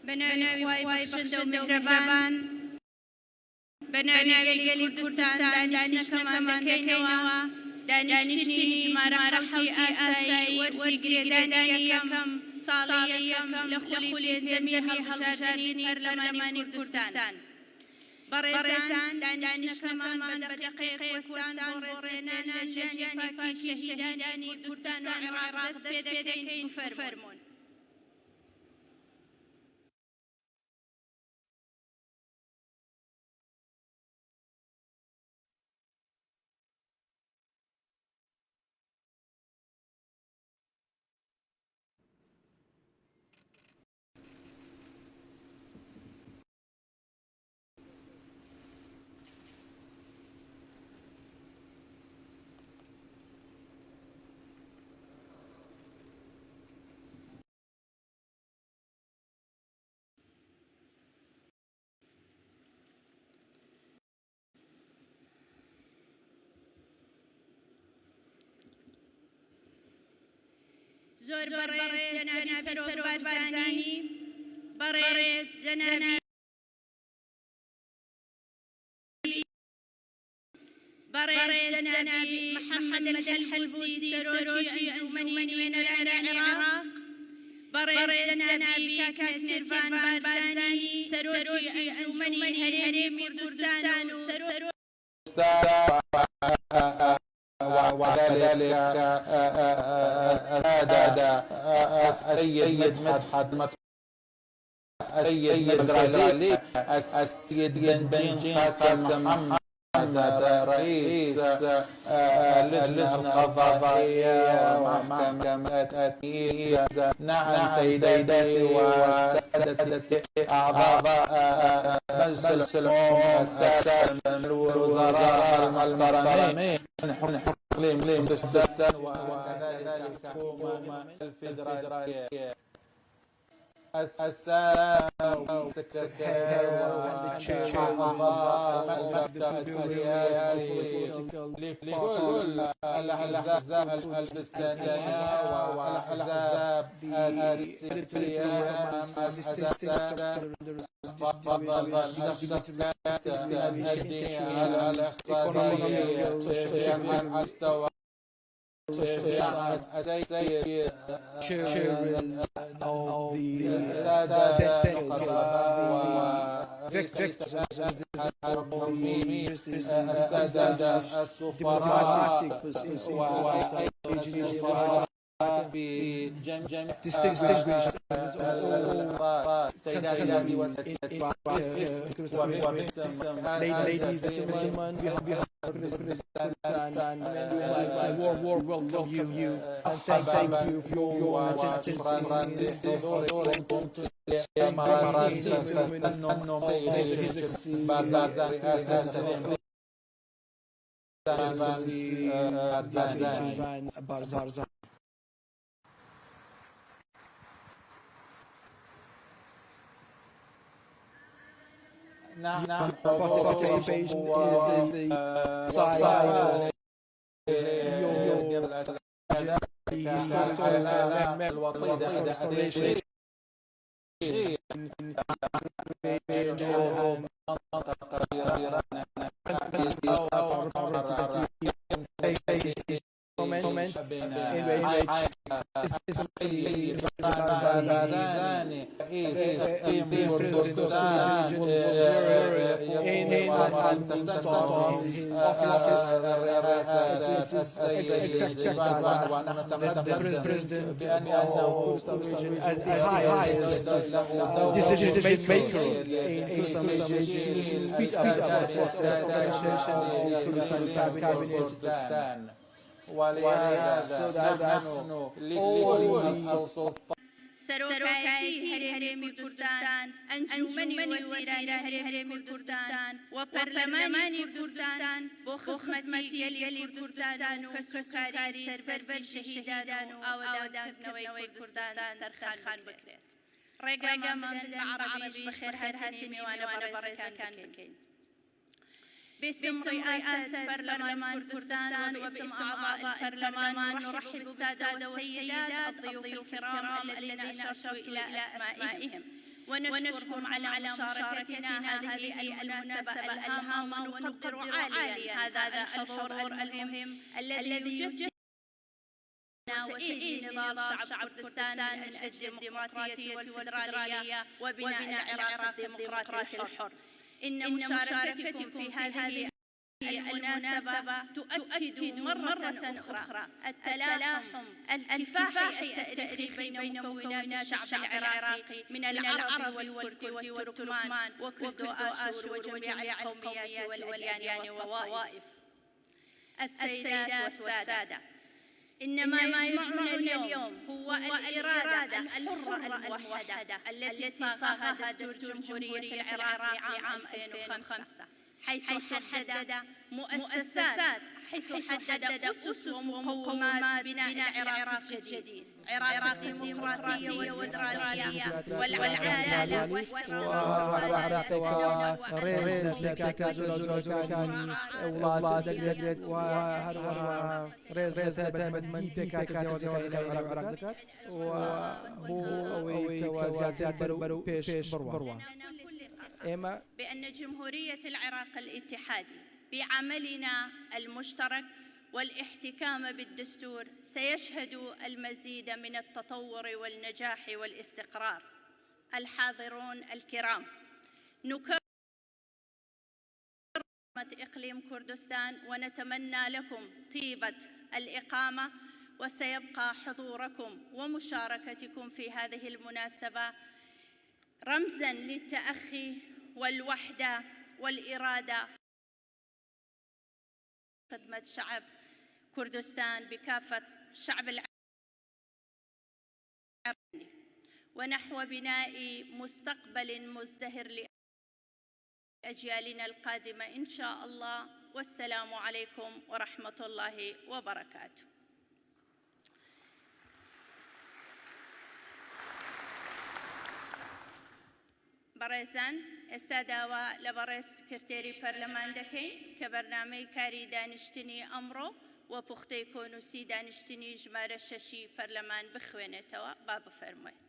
بناوي خواي بخشنده ومهربان بناوي قلي كردستان دانشتمان دكينوا دانشتني جمارة حوتي آساي ورزي قريداني يكم صالي يكم لخولي جميع هالبشاردني برلماني كردستان برزان دانشتمان بدقيق وستان بورزنانا جاني باكي شهيداني كردستان وعراق دست بيدكين وفرمون زور بريز جنابي سرور بارزاني بريز جنابي بريز جنابي محمد الحلبوسي سروجي أنجمني من العراق بريز جنابي كاك سيرفان بارزاني سروجي أنجمني هريم كردستان وسروج وذلك السيد مدحت السيد مدرالي السيد بنجين قاسم محمد رئيس اللجنة القضائية ومحكمة التمييز نعم سيداتي وسادتي أعضاء مجلس العموم السادة الوزراء المرنين من إقليم كردستان وكذلك الحكومة الفيدرالية السادة السكرتير والأعضاء المكتب السياسي لكل الأحزاب الكردستانية والأحزاب السياسية الاقتصادية Ladies and gentlemen, I warm welcome you and thank you for your attendance in this participation is the side of as the highest decision maker in speed up the process of organization in Kurdistan cabinet. سروكايتي هرم كردستان أنجمني وزيران هرم كردستان وبرلمان كردستان بخدمتي يلي كردستان وكسكاري سربر شهيدان وأودان نوي كردستان ترخان بكريت رقم من بعربي بخير هاتني وأنا برزان كان بكين باسم رئاسة برلمان كردستان وباسم أعضاء البرلمان نرحب بالسادة والسيدات الضيوف الكرام الذين أشروا إلى أسمائهم ونشكرهم على مشاركتنا هذه المناسبة الهامة، ونقدر عاليا هذا الحضور المهم الذي يجسد وتأييد نضال شعب كردستان من أجل الديمقراطية والفدرالية وبناء العراق الديمقراطي الحر. إن مشاركتكم في هذه المناسبة تؤكد مرة أخرى التلاحم الكفاحي التاريخي بين مكونات الشعب العراقي من العرب والكرد والتركمان وكرد وآشور وجميع القوميات والأديان والطوائف. السيدات والسادة، إن ما يجمعنا اليوم هو الإرادة الحرة الموحدة التي صاغها دستور جمهورية العراق عام 2005، حيث حدد مؤسسات، حيث حدد أسس ومقومات بناء العراق الجديد، عراق ديمقراطية وفدرالية والعدالة والعراق رئيس لكاكا زوزوكاني ولاة دقلت وهر رئيس لسبت من تكاكا زوزوكاني العراق زكات وبو أوي كوازيات برو بيش بروان بأن جمهورية العراق الاتحادي بعملنا المشترك والاحتكام بالدستور سيشهد المزيد من التطور والنجاح والاستقرار. الحاضرون الكرام، نكرم إقليم كردستان ونتمنى لكم طيبة الإقامة، وسيبقى حضوركم ومشاركتكم في هذه المناسبة رمزاً للتأخي والوحدة والإرادة خدمة شعب كردستان بكافة شعب العراق ونحو بناء مستقبل مزدهر لأجيالنا القادمة إن شاء الله. والسلام عليكم ورحمة الله وبركاته. بەڕێزان، ئێستا داوا لە بەڕێز سکرتێری پەرلەمان دەکەین کە بەرنامەی کاری دانیشتنی ئەمڕۆ و پوختەی کۆنووسی دانیشتنی ژمارە 6 پەرلەمان بخوێنێتەوە. با بفەرموویت.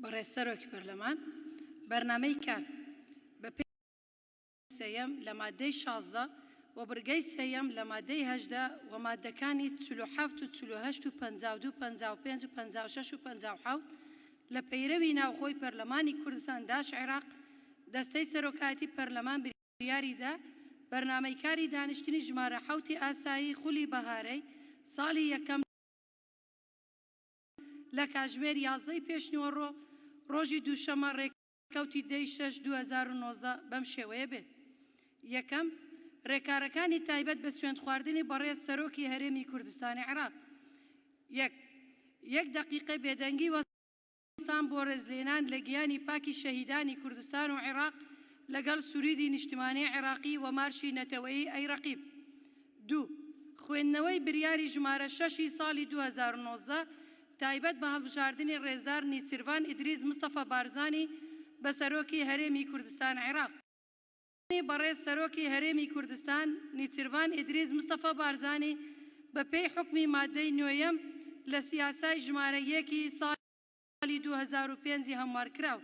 بەڕێز سەرۆکی پەرلەمان، بەرنامەی کار بە پێی سەیەم لە مادەی 16 و بڕگەی سەیەم لە مادەی 18 و مادەکانی 47 و 48 و 52 55 و 56 و 57 لە پەیرەوی ناوخۆی پەرلەمانی کوردستان داش عێراق دەستەی سەرۆکایەتی پەرلەمان بریاریدا بەرنامەی کاری دانیشتنی ژمارە 7 ئاسایی خولی بەهارەی ساڵی یەکەم لە کاتژمێر 11 پێشنیوەڕۆ ڕۆژی دووشەمە ڕێککەوتی 10/6/2019 بەم شێوەیە بێت. یەکەم، ڕێکارەکانی تایبەت بە سوێند خواردنی بەڕێز سەرۆکی هەرێمی کوردستانی عێراق. 1 دقیقە بێدەنگی وەستان بۆ ڕێزلێنان لە گیانی پاکی شەهیدانی کوردستان و عێراق لەگەڵ سوریدی نیشتیمانی عێراقی و مارشی نەتەوەیی ئەیڕەقیب. 2 خوێندنەوەی بریاری ژمارە 6 ساڵی 2019 تایبەت بە هەڵبژاردنی ڕێزدار نیچیروان ئیدریس مستەفا بارزانی بە سەرۆکی هەرێمی کوردستان عێراق. بەڕێز سەرۆکی هەرێمی کوردستان نیچیروان ئیدریس مستەفا بارزانی بە پێی حکمی مادەی 9 لە سیاسای ژمارە 1 ساڵی 2005 هەموار کراو.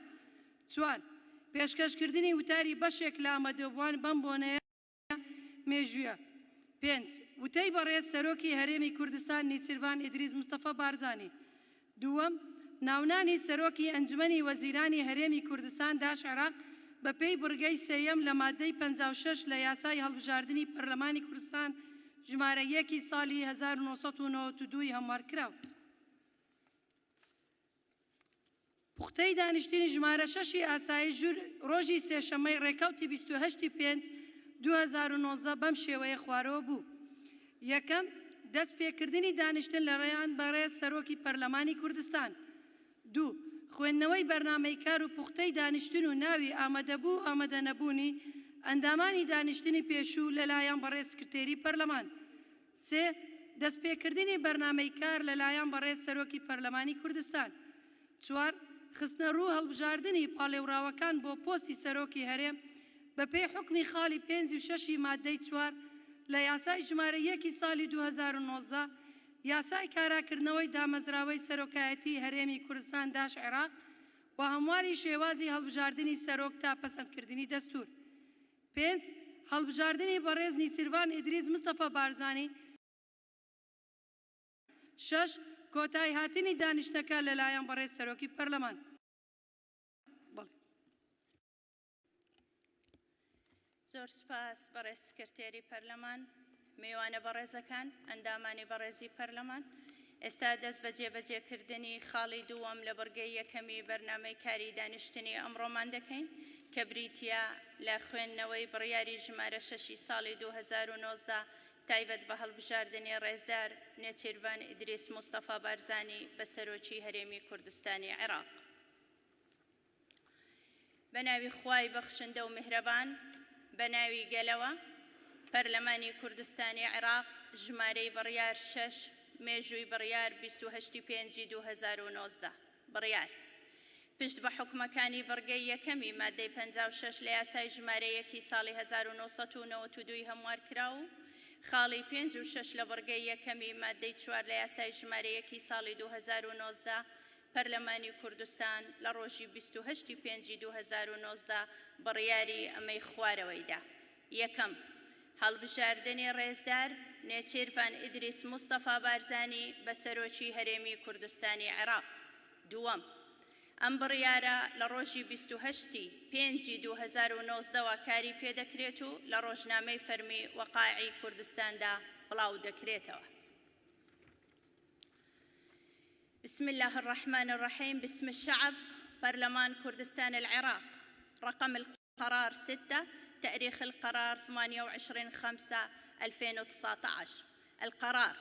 4 پێشکەشکردنی وتاری بەشێک لە ئامادەبووان بەم بۆنەیە مێژوویە. 5 وتەی بەڕێز سەرۆکی هەرێمی کوردستان نیچیروان ئیدریس مستەفا بارزانی. 2 ناونانی سەرۆکی ئەنجومەنی وەزیرانی هەرێمی کوردستان داش عێراق بە پێی بڕگەی سێیەم لە مادەی 56 لە یاسای هەڵبژاردنی پەرلەمانی کوردستان ژمارە 1 ساڵی 1992 هەموار کراو. پوختەی دانیشتنی ژمارە 6 ئاسایی ڕۆژی سێشەمەی ڕێکەوتی 28/5/2019 بەم شێوەیە خوارەوە بوو. یەکەم، دەست پێکردنی دانیشتن لە ڕێیان بەڕێز سەرۆکی پەرلەمانی کوردستان. 2 خوێندنەوەی بەرنامەی کار و پوختەی دانیشتن و ناوی ئامادەبوو ئامادە نەبوونی ئەندامانی دانیشتنی پێشوو لەلایەن بەڕێز سکرتێری پەرلەمان. 3 دەستپێکردنی بەرنامەی کار لەلایەن بەڕێز سەرۆکی پەرلەمانی کوردستان. 4 خستنە ڕوو هەڵبژاردنی پاڵێوراوەکان بۆ پۆستی سەرۆکی هەرێم بە پێی حکمی خاڵی 5 و 6 مادەی 4 لە یاسای ژمارە 1 ساڵی 2019 یاسای کاراکردنەوەی دامەزراوەی سەرۆکایەتی هەرێمی کوردستان داش عێراق و هەمواری شێوازی هەڵبژاردننی سەرۆک تا پەسەندکردنی دەستور. 5. هەڵبژاردننی بەڕێز نیچیروان ئیدریس مستەفا بارزانی. 6. کۆتایی هاتنی دانیشتەکە لەلایەن بەڕێز سەرۆکی پەرلەمان. زۆر سپاس بەڕێز سکرتێری پەرلەمان، میوانە بەڕێزەکان، ئەندامانی بەڕێزی پەرلەمان. ئێستا دەست بە جێبەجێکردنی خاڵی دووەم لە بەرگەی یەکەمی بەرنامەی کاری دانیشتنی ئەمڕۆمان دەکەین کە بریتیا لە خوێندنەوەی بڕیاری ژمارە 6 ساڵی 2019 تایبەت بە هەڵبژاردننی ڕێزدار نێچیروان ئیدریس مستەفا بارزانی بە سەرۆکی هەرێمی کوردستانی عێراق. بە ناوی خوای بەخشندە و میهرەبان، بە ناوی گەلەوە، پەرلەمانی کوردستانی عێراق ژمارەی بڕیار 6 مێژووی بڕیار 28/5/2019 بڕیار پشت بە حکومەکانی بەرگەی یەکەمی مادەی 56 لە یاسای ژمارە 1 ساڵی 1992 هەموارکرا و خاڵی 5 و 6 لە بەرگەی یەکەمی مادەی 4 لە یاسای ژمارە 1 ساڵی 2019 پەرلەمانی کوردستان لە ڕۆژی 28/5/2019 بڕیاری ئەمەی خوارەوەیدا. یەکەم، هەڵبژاردننی ڕێزدار نێچیروان ئیدریس مستەفا بارزانی بە سەرۆکی هەرێمی کوردستانی عێراق. دووەم، ئەم بڕیارە لە ڕۆژی 28/5/2019 کاری پێدەکرێت و لە ڕۆژنامەی فەرمی وەقاعی کوردستاندا بڵاو دەکرێتەوە. بسم الله الرحمن الرحيم. باسم الشعب، برلمان كردستان العراق. رقم القرار 6، تاريخ القرار 28/5/2019. القرار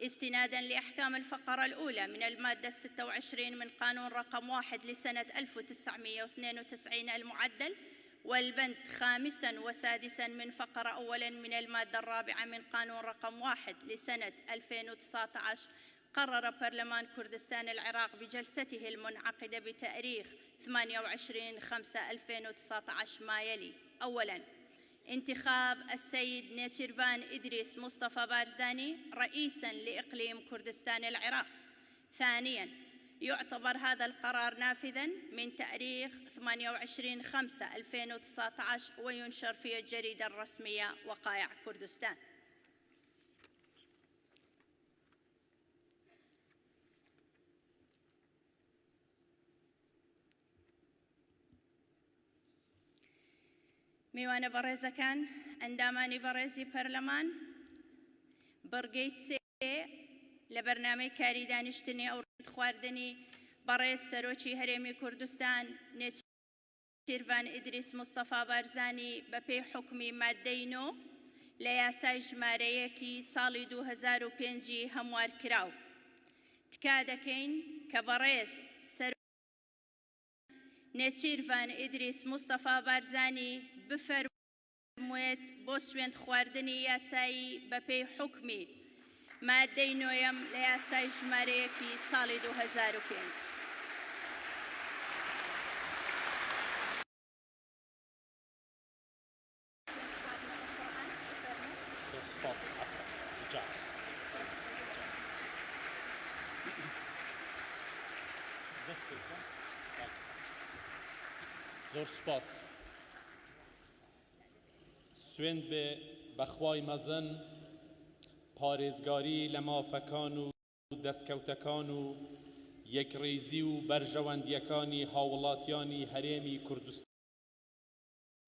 استناداً لأحكام الفقرة الأولى من المادة 26 من قانون رقم 1 لسنة 1992 المعدل، والبند 5 و6 من فقرة أولا من المادة 4 من قانون رقم 1 لسنة 2019، قرر برلمان كردستان العراق بجلسته المنعقدة بتاريخ 28/5/2019 ما يلي: أولاً، انتخاب السيد نيچيروان إدريس مصطفى بارزاني رئيساً لإقليم كردستان العراق. ثانياً، يعتبر هذا القرار نافذاً من تاريخ 28/5/2019 وينشر في الجريدة الرسمية وقائع كردستان. میوانە بەڕێزەکان، ئەندامانی بەڕێزی پەرلەمان، بەرگەی 3 لە بەرنامەی کاری دانیشتنی ئەو خواردنی بەڕێز سەرۆکی هەرێمی کوردستان نێچیروان ئیدریس مستەفا بارزانی بەپێی حکمی مادەی 9 لە یاسای ژمارە 1 ساڵی 2005 هەموار کراو. تکا دەکەین کە بەڕێز نێچیروان ئیدریس مستەفا بارزانی بفەرموێت بۆ سوێند خواردنی یاسایی بەپێی حکمی مادەی 9 لە یاسای ژمارە 1 ساڵی 2005. زۆر سپاس. سوێند بێ بەخوای مەزن، پارێزگاری لە مافەکان و دەستکەوتەکان و یەکڕێزی و بەرژەوەندیەکانی هاوڵاتیانی هەرێمی کوردستان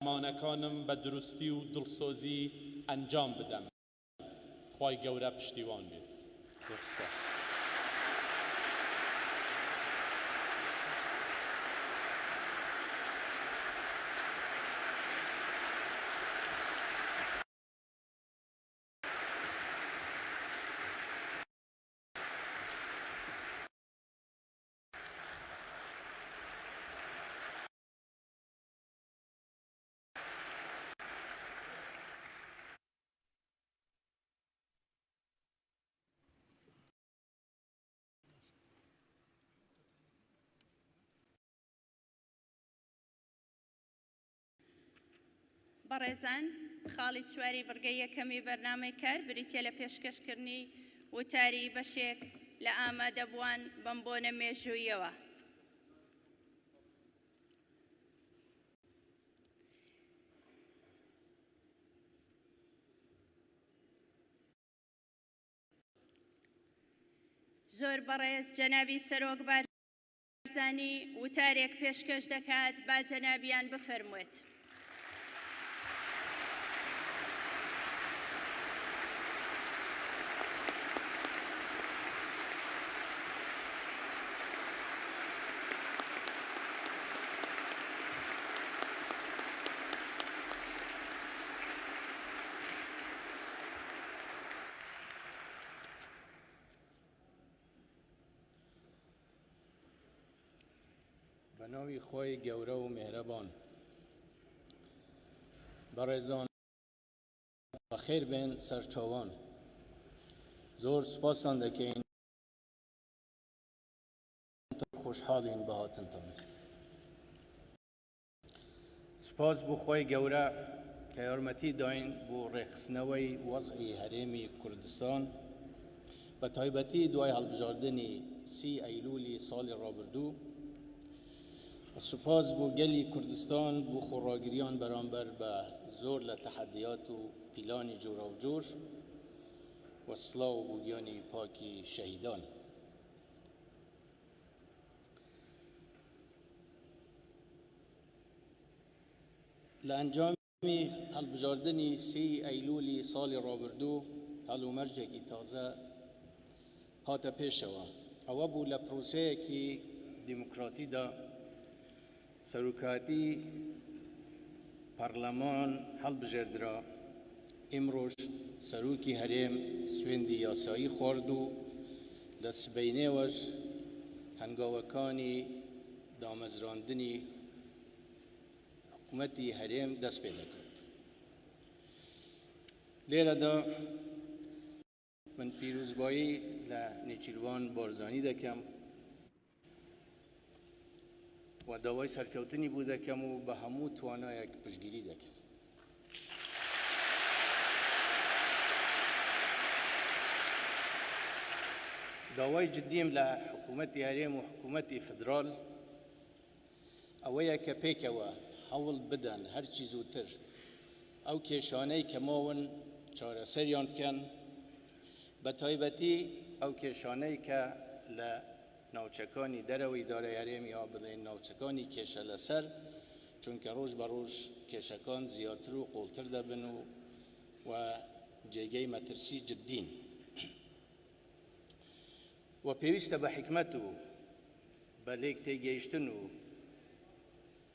مانەکانم بە دروستی و دڵسۆزی ئەنجام بدەم. خوای گەورە پشتیوان بێت. زۆر سپاس. بەڕێزان، خاڵی چواری بەرگەی یەکەمی بەرنامەی کار بریتیە لە پێشکەشکردنی وتاری بەشێک لە ئامادەبووان بەم بۆنە مێژوویەوە. زۆر بەڕێز جەنابی سەرۆک بارزانی وتارێک پێشکەش دەکات با جەنابیان بفەرموێت. بەناوی خۆی گەورە و مێهرەبان بەڕێزان بەخێر بێن سەرچاوان زۆر سوپاسان دەکەین خۆشحاڵین بە هاتنتان سوپاس بۆ خۆی گەورە کە یارمەتی داین بۆ ڕێکخستنەوەی وەزعی هەرێمی کوردستان بە تایبەتی دوای هەڵبژاردنی 30 ئەیلولی ساڵی ڕابردوو سپاس بۆ گەلی کوردستان بۆ خۆڕاگریان بەرامبەر بە زۆر لە تەحەدیات و پیلانی جۆرا و جۆر وەسڵاو بۆ گیانی پاکی شەهیدان لە ئەنجامی هەڵبژاردنی 30 ئەیلولی ساڵی ڕابردوو هەڵومەرجێکی تازە هاتە پێشەوە ئەوە بوو لە پرۆسەیەکی دیموکراتیدا سەرۆکاتی پەرلەمان هەڵبژێردرا ئیمڕۆژ سەرۆکی هەرێم سوێندی یاسایی خوارد و لە سبەینێوەش هەنگاوەکانی دامەزراندنی حکوومەتی هەرێم دەست پێ دەکرد. لێرەدا من پیرۆزبایی لە نێچیروان بارزانی دەکەم و داوای سەرکەوتنی بوو دەکەم و بە هەموو توانایەک پشتگیری دەکەم. داوای جدیم لە حکوومەتی هەرێم و حکوومەتی فدرال ئەوەیە کە پێکەوە هەوڵ بدەن هەرچی زووتر ئەو کێشانەی کە ماون چارەسەریان بکەن بە تایبەتی ئەو کێشانەی کە لە ناوچەکانی دەرەوەی دارای هەرێم یا بڵێن ناوچەکانی کێشە لەسەر چونکە ڕۆژ بە ڕۆژ کێشەکان زیاتر و قوڵتر دەبن و جێگەی مەترسی جددین و پێویستە بە حکمەت و بە لێک تێگەیشتن و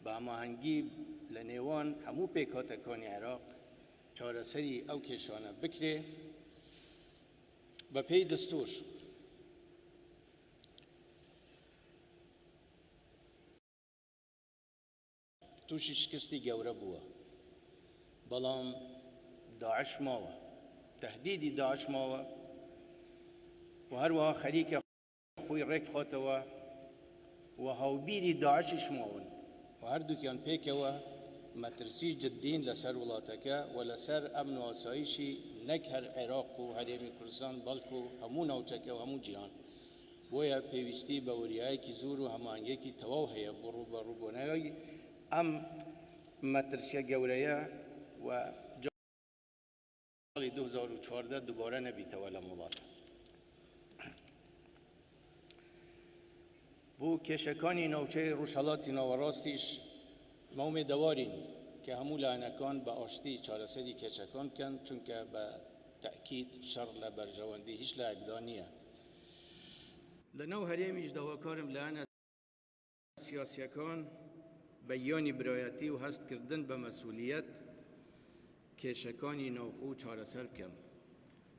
بە ئاماهەنگی لە نێوان هەموو پێکهاتەکانی عێراق چارەسەری ئەو کێشانە بکرێ بە پێی دەستوور. تووشی شکستی گەورە بووە بەڵام داعش ماوە تەهدیدی داعش ماوە و هەروەها خەریکە خۆی ڕێک خۆتەوە و هاوبیری داعشیش ماون و هەردووکیان پێکەوە مەترسی جددین لەسەر وڵاتەکە و لەسەر ئەمن و ئاسایشی نەک هەر عێراق و هەرێمی کوردستان بەڵکو هەموو ناوچەکە و هەموو جیهان بۆیە پێویستی بە وریایەکی زۆر و هەماهەنگێکی تەواو هەیە بۆ ڕووبەڕووبوونەوەی ئەم مەترسیە گەورەیە و جاڵی 2014 دووبارە نەبیتەوە لە وڵات. بۆ کێشەکانی ناوچەی ڕۆژهەڵاتی ناوەڕاستیش ماومێدەوارین کە هەموو لایەنەکان بە ئاشتی چارەسەری کێشەکان بکەن چونکە بە تەئکید شەڕ لە بەرژەوەندی هیچ لایەکدا نییە. لەناو هەرێمیش داواکارم لایەنە سیاسیەکان بە یانی برایەتی و هەستکردن بە مەسئولیەت کێشەکانی ناوخۆ چارەسەر بکەم.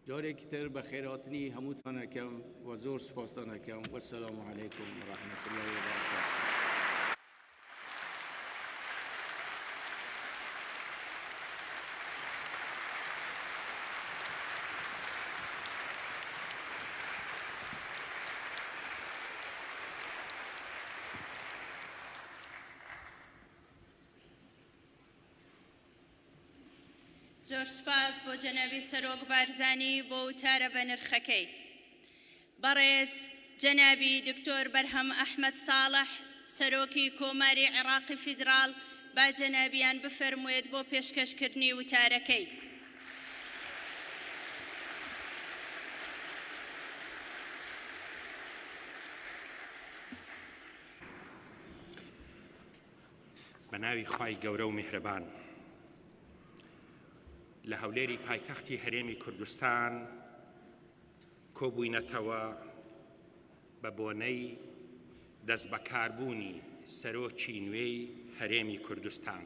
جارێکی تر بە خێرهاتنی هەمووتان ئەکەم و زۆر سوپاستان ئەکەم. وەسەلام عەلەیکم وەڕەحمەت الله وبەرەکاتوه. زۆر سپاس بۆ جەنابی سەرۆک بارزانی بۆ وتارە بە نرخەکەی. بەڕێز جەنابی دکتۆر بەرهەم ئەحمەد ساڵح سەرۆکی کۆماری عێراقی فیدرال با جەنابیان بفەرموێت بۆ پێشکەشکردنی وتارەکەی. بەناوی خوای گەورە و میهرەبان لە هەولێری پایتەختی هەرێمی کوردستان کۆبووینەتەوە بە بۆنەی دەست بەکاربوونی سەرۆکی نوێی هەرێمی کوردستان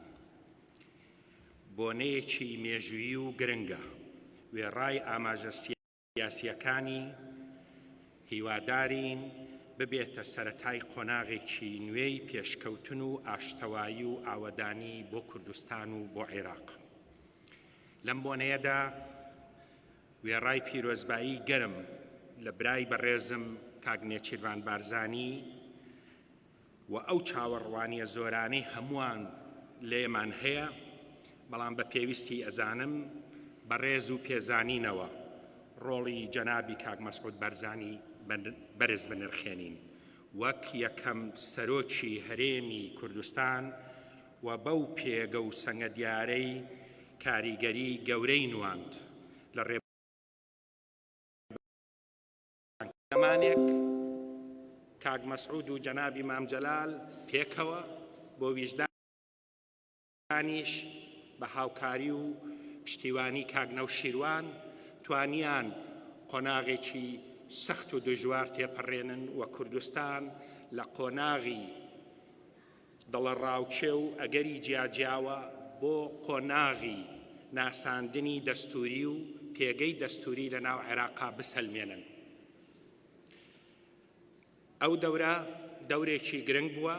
بۆنەیەکی مێژوویی و گرنگە وێڕای ئاماژە سیاسیەکانی هیوادارین ببێتە سەرەتای قۆناغێکی نوێی پێشکەوتن و ئاشتەوایی و ئاوەدانی بۆ کوردستان و بۆ عێراق لەم بۆنەیەدا وێڕای پیرۆزبایی گەرم لە برای بەڕێزم کاک نێچیروان بارزانی و ئەو چاوەڕوانیە زۆرانەی هەمووان لێمان هەیە بەڵام بە پێویستی ئەزانم بەڕێز و پێزانینەوە ڕۆڵی جەنابی کاک مەسعود بارزانی بەرز بنرخێنین وەک یەکەم سەرۆکی هەرێمی کوردستان و بەو پێگە و سەنگە دیارەی کاریگەری گەورەی نواند لە ڕێبەرمانێک کاک مەسعود و جەنابی مام جەلال پێکەوە بۆ ویژدانیش بە هاوکاری و پشتیوانی کاک نەوشیروان توانیان قۆناغێکی سەخت و دژوار تێپەڕێنن و کوردستان لە قۆناغی دڵە ڕاوچێ و ئەگەری جیاجیاوە بۆ قۆناغی ناساندنی دەستوری و پێگەی دەستوری لە ناو عێراقا بسەلمێنن ئەو دەورە دەورێکی گرنگ بووە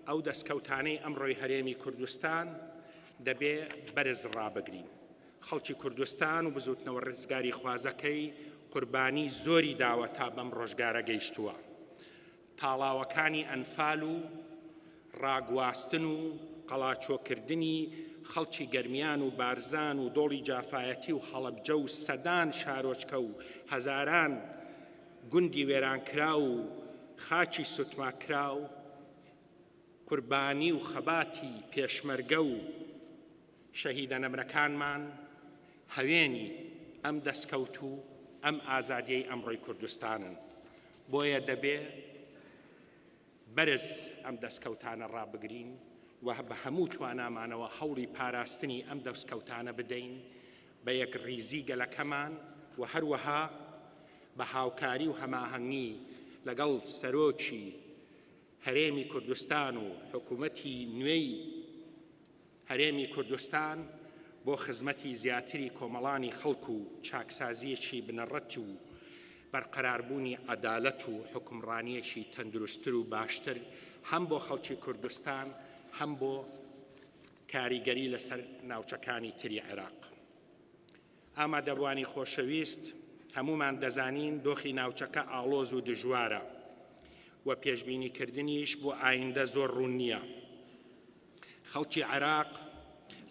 ئەو دەستکەوتانەی ئەمڕۆی هەرێمی کوردستان دەبێ بەرز ڕابگرین خەڵکی کوردستان و بزوتنەوە ڕزگاری خوازەکەی قوربانی زۆری داوە تا بەم ڕۆژگارە گەیشتووە تاڵاوەکانی ئەنفال و ڕاگواستن و قەڵاچۆکردنی خەڵکی گەرمیان و بارزان و دۆڵی جافایەتی و هەڵەبجە و سەدان شارۆچکە و هەزاران گوندی وێرانکرا و خاچی سوتماکرا و قوربانی و خەباتی پێشمەرگە و شەهیدە نەمرەکانمان هەوێنی ئەم دەستکەوت و ئەم ئازادیەی ئەمڕۆی کوردستانن بۆیە دەبێ بەرز ئەم دەستکەوتانە ڕابگرین و بە هەموو توانامانەوە هەوڵی پاراستنی ئەم دەستکەوتانە بدەین بە یەک ڕیزی گەلەکەمان و هەروەها بە هاوکاری و هەماهەنگی لەگەڵ سەرۆکی هەرێمی کوردستان و حکوومەتی نوێی هەرێمی کوردستان بۆ خزمەتی زیاتری کۆمەڵانی خەڵک و چاکسازیەکی بنەڕەت و بەرقەراربوونی عەدالەت و حکومڕانیەکی تەندروستتر و باشتر هەم بۆ خەڵکی کوردستان هەم بۆ کاریگەری لەسەر ناوچەکانی تری عێراق ئامادەبوانی خۆشەویست هەمومان دەزانین دۆخی ناوچەکە ئاڵۆز و دژوارە و پێشبینیکردنیش بۆ ئایندە زۆر ڕوون نییە خەڵکی عێراق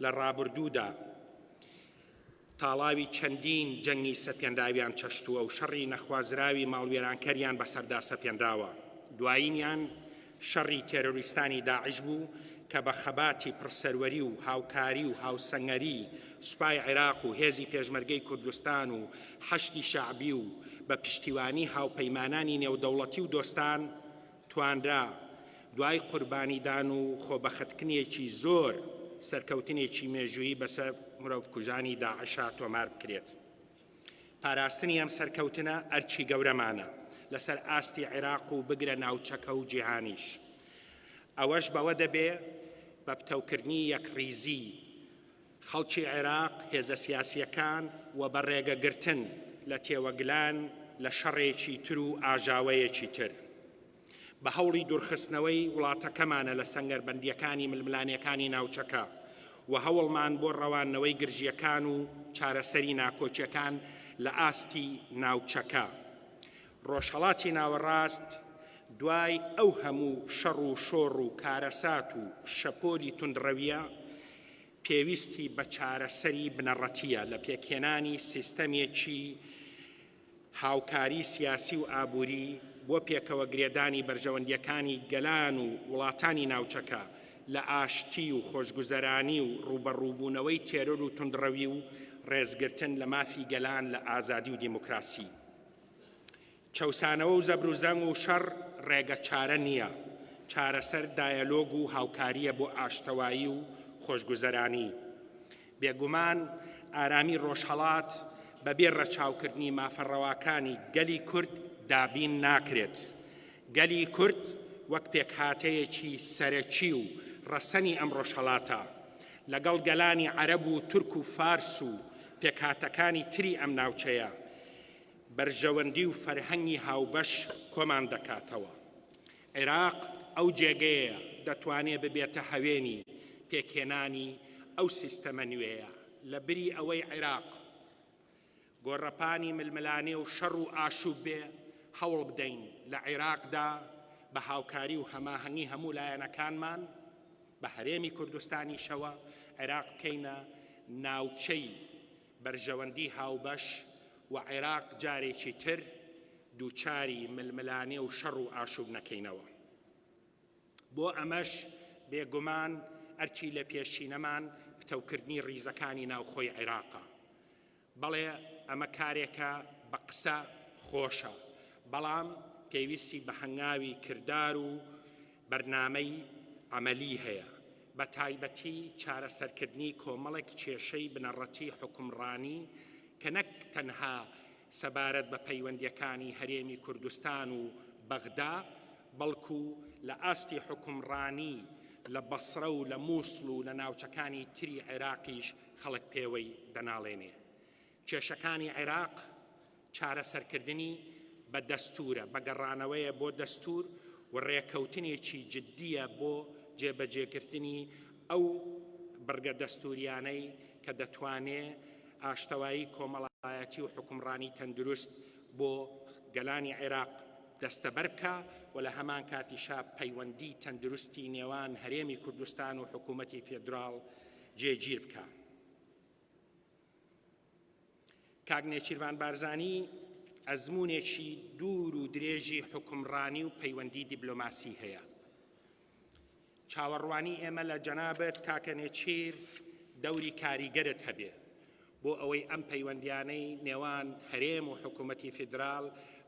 لە ڕابردوودا تاڵاوی چەندین جەنگی سەپێنداویان چەشتووە و شەڕی نەخوازراوی ماڵوێرانکەریان بەسەردا سەپێنداوە دوایینیان شەڕی تێرۆریستانی داعش بوو کە بە خەباتی پڕسەروەری و هاوکاری و هاوسەنگەری سوپای عێراق و هێزی پێشمەرگەی کوردستان و حەشتی شەعبی و بە پشتیوانی هاوپەیمانانی نێودەوڵەتی و دۆستان توانرا دوای قوربانیدان و خۆبەخەتکردنێکی زۆر سەرکەوتنێکی مێژوویی بەسەر مرۆڤکوژانی داعشا تۆمار بکرێت پاراستنی ئەم سەرکەوتنە ئەرچی گەورەمانە لەسەر ئاستی عێراق و بگرە ناوچەکە و جیهانیش ئەوەش بەوە دەبێ بە پتەوکردنی یەکڕیزی خەڵکی عێراق هێزە سیاسیەکان و بە ڕێگەگرتن لە تێوەگلان لە شەڕێکی تر و ئاژاوەیەکی تر بە هەوڵی دوورخستنەوەی وڵاتەکەمانە لە سەنگەربەندیەکانی ململانیەکانی ناوچەکە و هەوڵمان بۆ ڕەوانەوەی گرژیەکان و چارەسەری ناکۆچیەکان لە ئاستی ناوچەکە ڕۆژهەڵاتی ناوەڕاست دوای ئەو هەموو شەڕ و شۆڕ و کارەسات و شەپۆلی توندڕەویە پێویستی بە چارەسەری بنەڕەتیە لە پێکهێنانی سیستەمێکی هاوکاری سیاسی و ئابووری بۆ پێکەوە گرێدانی بەرژەوەندیەکانی گەلان و وڵاتانی ناوچەکە لە ئاشتی و خۆشگوزەرانی و ڕوبەڕووبوونەوەی تێرۆر و توندڕەوی و ڕێزگرتن لە مافی گەلان لە ئازادی و دیموکراسی چەوسانەوە و زەبر و زەنگ و شەڕ ڕێگە چارە نییە چارەسەر دایەلۆگ و هاوکاریە بۆ ئاشتەوایی و خۆشگوزەرانی. بێگومان ئارامی ڕۆژهەڵات بەبێ ڕەچاوکردنی مافەڕەواکانی گەلی کورد دابین ناکرێت. گەلی کورد وەک پێکهاتەیەکی سەرەکی و ڕەسەنی ئەم ڕۆژهەڵاتە لەگەڵ گەلانی عەرەب و تورک و فارس و پێکهاتەکانی تری ئەم ناوچەیە بەرژەوەندی و فەرهەنگی هاوبەش کۆمان دەکاتەوە. عێراق ئەو جێگەیە دەتوانێت ببێتە هەوێنی پێکهێنانی ئەو سیستەمە نوێیە لە بری ئەوەی عێراق گۆڕەپانی ململانێ و شەڕ و ئاشوب بێ هەوڵ بدەین لە عێراقدا بە هاوکاری و هەماهەنگی هەموو لایەنەکانمان بە هەرێمی کوردستانیشەوە عێراق بکەینە ناوچەی بەرژەوەندی هاوبەش و عێراق جارێکی تر دووچاری ململانێ و شەڕ و ئاشوب نەکەینەوە. بۆ ئەمەش بێگومان ئەرچی لە پێشینەمان پتەوکردنی ڕیزەکانی ناوخۆی عێراقە. بەڵێ ئەمە کارێکە بە قسە خۆشە، بەڵام پێویستی بە هەنگاوی کردار و بەرنامەی عەمەلی هەیە، بە تایبەتی چارەسەرکردنی کۆمەڵێک کێشەی بنەڕەتی حکومڕانی کە نەک تەنها سەبارەت بە پەیوەندیەکانی هەرێمی کوردستان و بەغدا بەڵکو لە ئاستی حکومڕانی لە بەسرە و لە مووسڵ و لە ناوچەکانی تری عێراقیش خەڵک پێوەی دەناڵێنێ. کێشەکانی عێراق چارەسەرکردنی بە دەستورە، بە گەڕانەوەیە بۆ دەستور و ڕێکەوتنێکی جددیە بۆ جێبەجێکردنی ئەو بڕگە دەستوریانەی کە دەتوانێت ئاشتەوایی کۆمەڵایەتی و حکومڕانی تەندروست بۆ گەلانی عێراق دەستەبەر بکە و لە هەمان کاتیشا پەیوەندی تەندروستی نێوان هەرێمی کوردستان و حکوومەتی فێدراڵ جێگیر بکە. کاک نێچیروان بارزانی ئەزمونێکی دوور و درێژی حکومڕانی و پەیوەندی دیبلۆماسی هەیە. چاوەڕوانی ئێمە لە جەنابەت کاکە نێچیر دەوری کاریگەرت هەبێ بۆ ئەوەی ئەم پەیوەندیانەی نێوان هەرێم و حکوومەتی فێدراڵ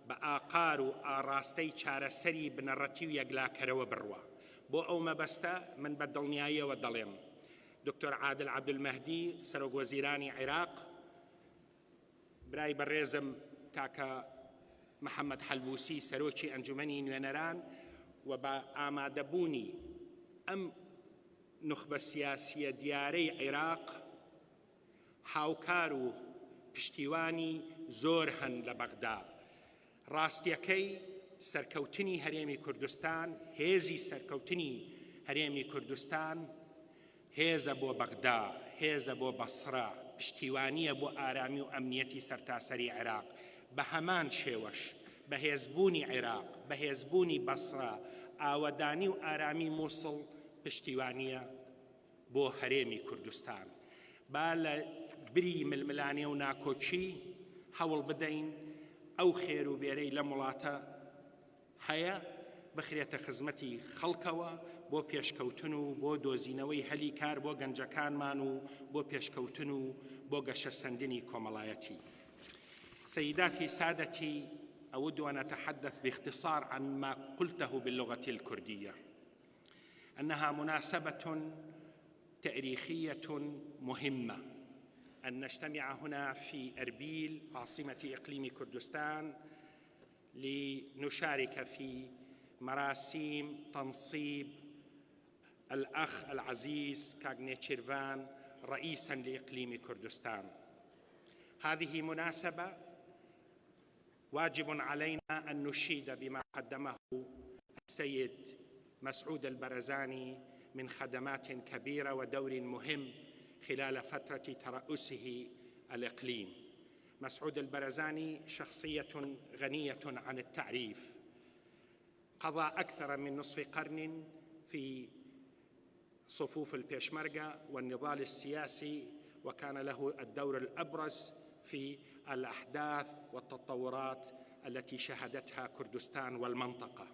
بە ئاقار و ئاڕاستەی چارەسەری بنەڕەتی و یەکلاکەرەوە بڕوە. بۆ ئەو مەبەستە من بە دڵنیاییەوە دەڵێم دکتۆر عادل عەبدولمەهدی سەرۆکوەزیرانی عێراق، برای بەڕێزم کاکە محەممەد حەلبووسی سەرۆکی ئەنجومەنی نوێنەران و بە ئامادەبوونی ئەم نخبە سیاسیە دیارەی عێراق هاوکار و پشتیوانی زۆر هەن لە بەغدا. ڕاستیەکەی سەرکەوتنی هەرێمی کوردستان، هێزی سەرکەوتنی هەرێمی کوردستان هێزە بۆ بەغدا، هێزە بۆ بەسرە، پشتیوانیە بۆ ئارامی و ئەمنیەتی سەرتاسەری عێراق. بە هەمان شێوەش بەهێزبوونی عێراق، بەهێزبوونی بەسرە، ئاوەدانی و ئارامی مووسڵ پشتیوانیە بۆ هەرێمی کوردستان. با لە بری ململانێ و ناکۆچی هەوڵ بدەین ئەو خێر و بێرەی لە وڵاتە هەیە بخرێتە خزمەتی خەڵکەوە بۆ پێشکەوتن و بۆ دۆزینەوەی هەلی کار بۆ گەنجەکانمان و بۆ پێشکەوتن و بۆ گەشەسەندنی کۆمەڵایەتی. سيداتي سادتي أود أن أتحدث باختصار عن ما قلته باللغة الكردية، أنها مناسبة تاريخية مهمة أن نجتمع هنا في أربيل عاصمة إقليم كردستان لنشارك في مراسم تنصيب الأخ العزيز كاك نێچیروان رئيسا لإقليم كردستان. هذه مناسبة واجب علينا أن نشيد بما قدمه السيد مسعود البرزاني من خدمات كبيرة ودور مهم خلال فترة ترأسه الإقليم. مسعود البرزاني شخصية غنية عن التعريف، قضى أكثر من نصف قرن في صفوف البيشمركة والنضال السياسي، وكان له الدور الأبرز في الأحداث والتطورات التي شهدتها كردستان والمنطقة.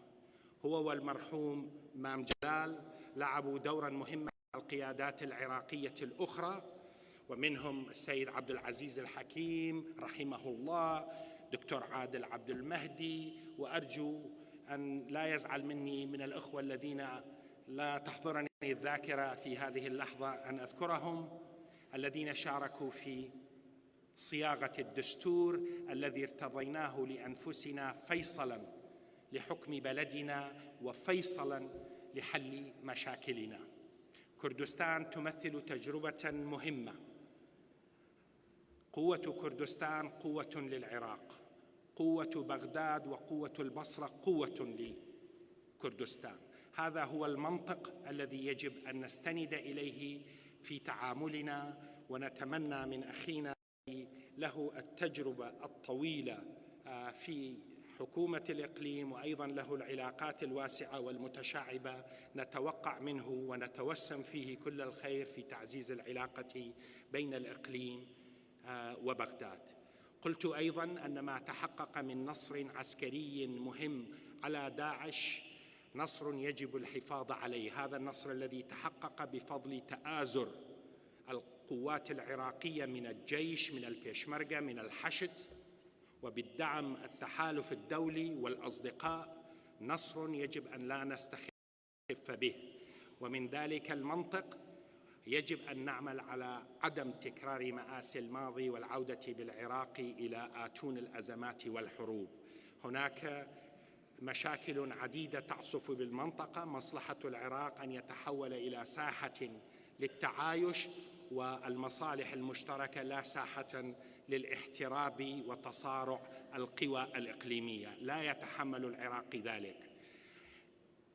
هو والمرحوم مام جلال لعبوا دورا مهما مع القيادات العراقية الأخرى، ومنهم السيد عبد العزيز الحكيم رحمه الله، دكتور عادل عبدالمهدي، وأرجو أن لا يزعل مني من الأخوة الذين لا تحضرني الذاكرة في هذه اللحظة أن أذكرهم، الذين شاركوا في صياغة الدستور الذي ارتضيناه لأنفسنا فيصلاً لحكم بلدنا وفيصلاً لحل مشاكلنا. كردستان تمثل تجربة مهمة. قوة كردستان قوة للعراق، قوة بغداد وقوة البصرة قوة لكردستان. هذا هو المنطق الذي يجب أن نستند إليه في تعاملنا، ونتمنى من أخينا له التجربة الطويلة في حكومة الإقليم وأيضا له العلاقات الواسعة والمتشعبة، نتوقع منه ونتوسم فيه كل الخير في تعزيز العلاقة بين الإقليم وبغداد. قلت أيضا أن ما تحقق من نصر عسكري مهم على داعش نصر يجب الحفاظ عليه. هذا النصر الذي تحقق بفضل تآزر القوات العراقية من الجيش، من البيشمركة، من الحشد، وبالدعم التحالف الدولي والأصدقاء، نصر يجب أن لا نستخف به. ومن ذلك المنطق يجب أن نعمل على عدم تكرار مآسي الماضي والعودة بالعراق إلى آتون الأزمات والحروب. هناك مشاكل عديدة تعصف بالمنطقة، مصلحة العراق أن يتحول إلى ساحة للتعايش والمصالح المشتركة، لا ساحة للاحتراب وتصارع القوى الإقليمية. لا يتحمل العراق ذلك.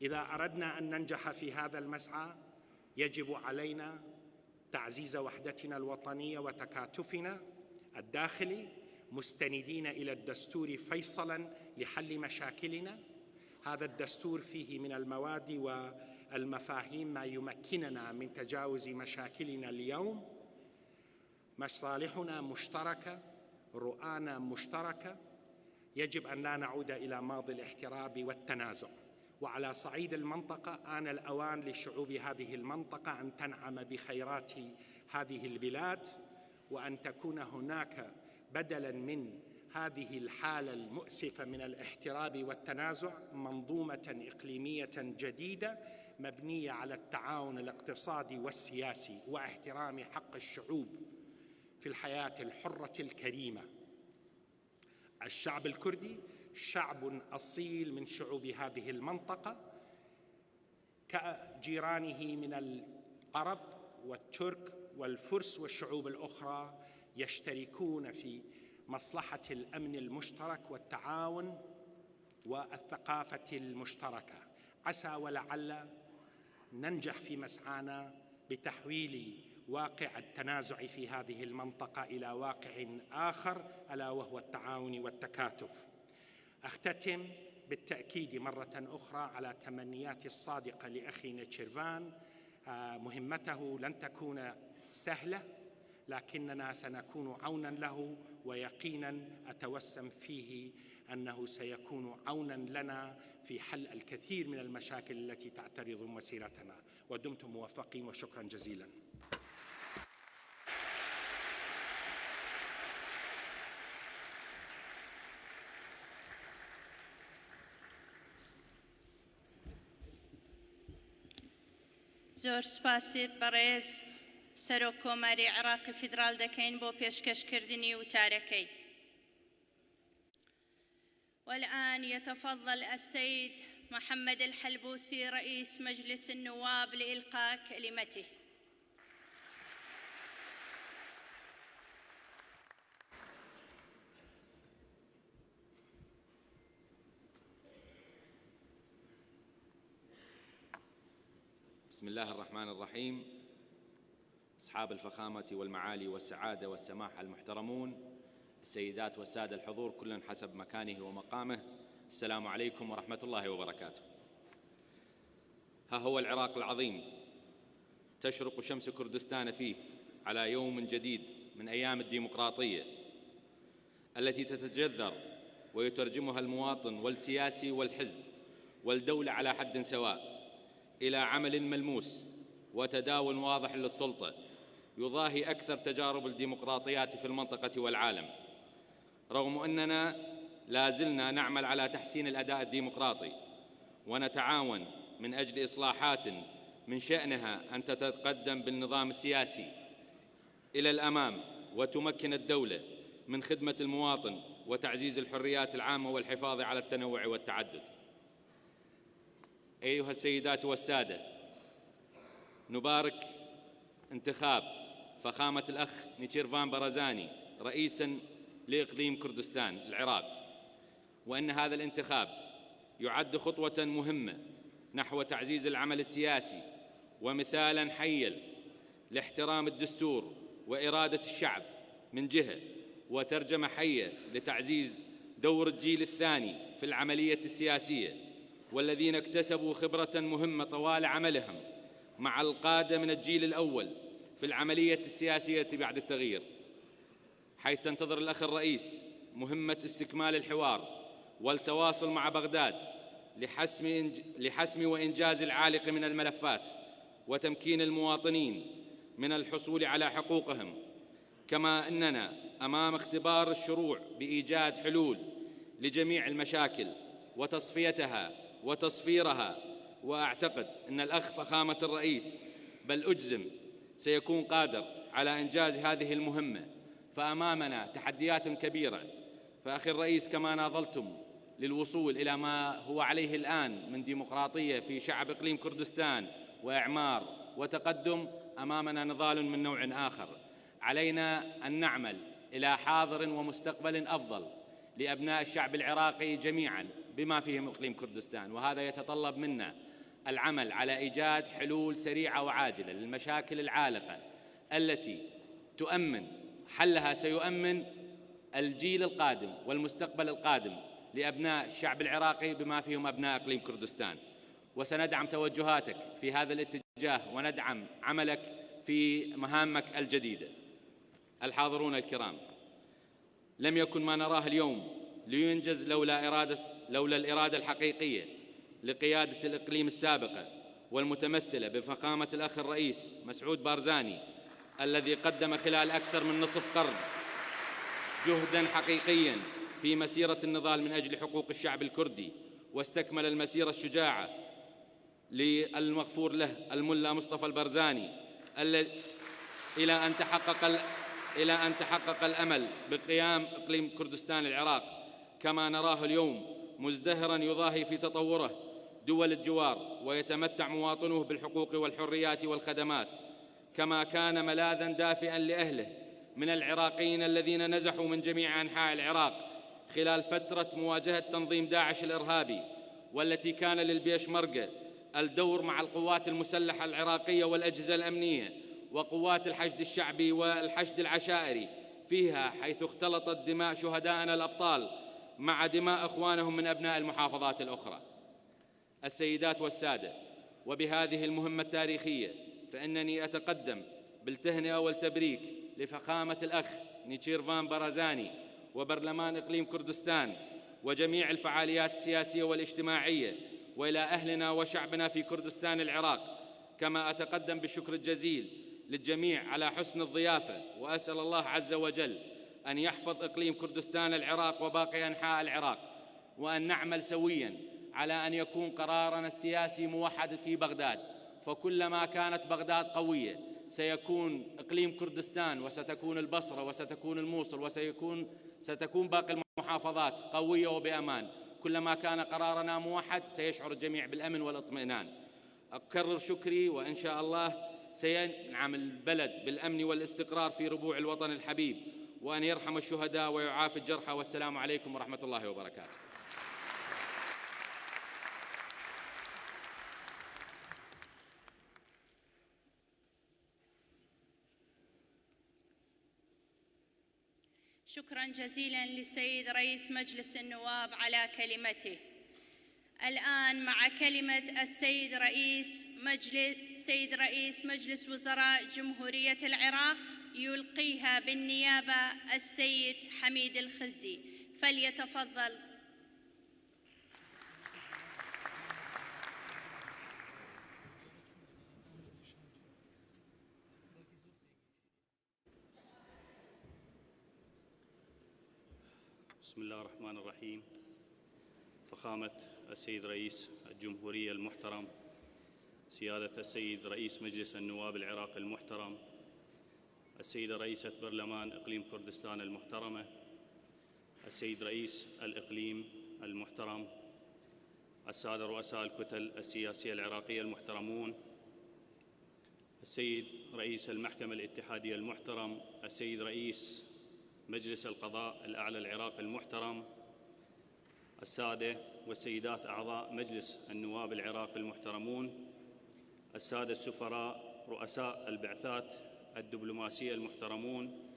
إذا أردنا أن ننجح في هذا المسعى يجب علينا تعزيز وحدتنا الوطنية وتكاتفنا الداخلي، مستندين إلى الدستور فيصلاً لحل مشاكلنا. هذا الدستور فيه من المواد والمفاهيم ما يمكننا من تجاوز مشاكلنا اليوم. مصالحنا مشتركة، رؤانا مشتركة، يجب أن لا نعود إلى ماضي الاحتراب والتنازع. وعلى صعيد المنطقة آن الأوان لشعوب هذه المنطقة أن تنعم بخيرات هذه البلاد، وأن تكون هناك بدلاً من هذه الحالة المؤسفة من الاحتراب والتنازع منظومة إقليمية جديدة مبنية على التعاون الاقتصادي والسياسي واحترام حق الشعوب في الحياة الحرة الكريمة. الشعب الكردي شعب أصيل من شعوب هذه المنطقة، كجيرانه من العرب والترك والفرس والشعوب الأخرى، يشتركون في مصلحة الأمن المشترك والتعاون والثقافة المشتركة. عسى ولعل ننجح في مسعانا بتحويل واقع التنازع في هذه المنطقة إلى واقع آخر، ألا وهو التعاون والتكاتف. أختتم بالتأكيد مرة أخرى على تمنياتي الصادقة لأخي نيتشيرفان. مهمته لن تكون سهلة، لكننا سنكون عوناً له، ويقيناً أتوسم فيه أنه سيكون عوناً لنا في حل الكثير من المشاكل التي تعترض مسيرتنا. ودمتم موفقين وشكراً جزيلاً. زۆر سپاسی بەڕێز سەرۆک کۆماری عێراقی فیدرال دەکەین بۆ پێشکەشکردنی وتارەکەی. والآن يتفضل السيد محمد الحلبوسي رئيس مجلس النواب لإلقاء كلمته. بسم الله الرحمن الرحيم. أصحاب الفخامة والمعالي والسعادة والسماحة المحترمون، السيدات والسادة الحضور كل حسب مكانه ومقامه، السلام عليكم ورحمة الله وبركاته. ها هو العراق العظيم تشرق شمس كردستان فيه على يوم جديد من أيام الديمقراطية التي تتجذر ويترجمها المواطن والسياسي والحزب والدولة على حد سواء إلى عمل ملموس وتداول واضح للسلطة يضاهي أكثر تجارب الديمقراطيات في المنطقة والعالم، رغم أننا لا زلنا نعمل على تحسين الأداء الديمقراطي ونتعاون من أجل إصلاحات من شأنها أن تتقدم بالنظام السياسي إلى الأمام وتمكن الدولة من خدمة المواطن وتعزيز الحريات العامة والحفاظ على التنوع والتعدد. أيها السيدات والسادة، نبارك انتخاب فخامة الأخ نيتشيرفان بارزاني رئيساً لإقليم كردستان العراق، وأن هذا الانتخاب يعد خطوة مهمة نحو تعزيز العمل السياسي ومثالاً حياً لاحترام الدستور وإرادة الشعب من جهة، وترجمة حية لتعزيز دور الجيل الثاني في العملية السياسية، والذين اكتسبوا خبرة مهمة طوال عملهم مع القادة من الجيل الأول في العملية السياسية بعد التغيير، حيث تنتظر الأخ الرئيس مهمة استكمال الحوار والتواصل مع بغداد لحسم وإنجاز العالق من الملفات وتمكين المواطنين من الحصول على حقوقهم، كما أننا أمام اختبار الشروع بإيجاد حلول لجميع المشاكل وتصفيتها وتصفيرها. وأعتقد أن الأخ فخامة الرئيس بل أجزم سيكون قادر على إنجاز هذه المهمة، فأمامنا تحديات كبيرة. فأخي الرئيس، كما ناضلتم للوصول إلى ما هو عليه الآن من ديمقراطية في شعب إقليم كردستان وإعمار وتقدم، أمامنا نضال من نوع آخر. علينا أن نعمل إلى حاضر ومستقبل أفضل لأبناء الشعب العراقي جميعاً بما فيهم إقليم كردستان، وهذا يتطلب منا العمل على إيجاد حلول سريعة وعاجلة للمشاكل العالقة التي تؤمن حلها سيؤمن الجيل القادم والمستقبل القادم لأبناء الشعب العراقي بما فيهم أبناء إقليم كردستان. وسندعم توجهاتك في هذا الاتجاه وندعم عملك في مهامك الجديدة. الحاضرون الكرام، لم يكن ما نراه اليوم لينجز لولا الإرادة الحقيقية لقيادة الإقليم السابقة والمتمثلة بفخامة الأخ الرئيس مسعود بارزاني، الذي قدم خلال أكثر من نصف قرن جهداً حقيقياً في مسيرة النضال من أجل حقوق الشعب الكردي، واستكمل المسيرة الشجاعة للمغفور له الملا مصطفى البرزاني إلى أن تحقق الأمل بقيام إقليم كردستان العراق كما نراه اليوم مزدهراً يضاهي في تطوره دول الجوار، ويتمتع مواطنوه بالحقوق والحريات والخدمات، كما كان ملاذاً دافئاً لأهله من العراقيين الذين نزحوا من جميع أنحاء العراق خلال فترة مواجهة تنظيم داعش الإرهابي، والتي كان للبيشمركة الدور مع القوات المسلحة العراقية والأجهزة الأمنية وقوات الحشد الشعبي والحشد العشائري فيها، حيث اختلطت دماء شهدائنا الأبطال مع دماء إخوانهم من أبناء المحافظات الأخرى. السيدات والسادة، وبهذه المهمة التاريخية فإنني أتقدم بالتهنئة والتبريك لفخامة الأخ نيتشيرفان بارزاني وبرلمان إقليم كردستان وجميع الفعاليات السياسية والاجتماعية، وإلى أهلنا وشعبنا في كردستان العراق. كما أتقدم بالشكر الجزيل للجميع على حسن الضيافة، وأسأل الله عز وجل أن يحفظ إقليم كردستان العراق وباقي أنحاء العراق، وأن نعمل سوياً على أن يكون قرارنا السياسي موحد في بغداد، فكلما كانت بغداد قوية سيكون إقليم كردستان وستكون البصرة وستكون الموصل وستكون باقي المحافظات قوية وبأمان. كلما كان قرارنا موحد سيشعر الجميع بالأمن والاطمئنان. أكرر شكري، وإن شاء الله سينعم البلد بالأمن والاستقرار في ربوع الوطن الحبيب، وأن يرحم الشهداء ويعافي الجرحى. والسلام عليكم ورحمة الله وبركاته. شكراً جزيلاً للسيد رئيس مجلس النواب على كلمته. الآن مع كلمة السيد رئيس مجلس وزراء جمهورية العراق يلقيها بالنيابة السيد حميد الخزي، فليتفضل. بسم الله الرحمن الرحيم. فخامة السيد رئيس الجمهورية المحترم، سيادة السيد رئيس مجلس النواب العراقي المحترم، السيدة رئيسة برلمان إقليم كردستان المحترمة، السيد رئيس الإقليم المحترم، السادة رؤساء الكتل السياسية العراقية المحترمون، السيد رئيس المحكمة الاتحادية المحترم، السيد رئيس مجلس القضاء الأعلى العراقي المحترم، السادة والسيدات أعضاء مجلس النواب العراقي المحترمون، السادة السفراء، رؤساء البعثات الدبلوماسية المحترمون،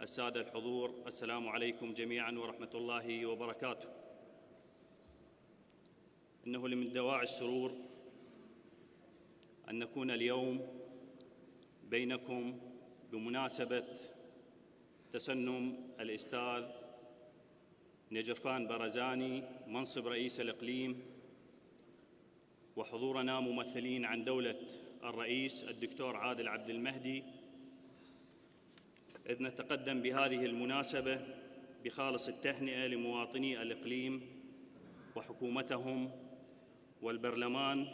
السادة الحضور، السلام عليكم جميعاً ورحمة الله وبركاته. إنه من دواعي السرور أن نكون اليوم بينكم بمناسبة تسنم الأستاذ نجرفان برزاني منصب رئيس الإقليم، وحضورنا ممثلين عن دولة الرئيس الدكتور عادل عبد المهدي، إذ نتقدم بهذه المناسبة بخالص التهنئة لمواطني الإقليم وحكومتهم والبرلمان،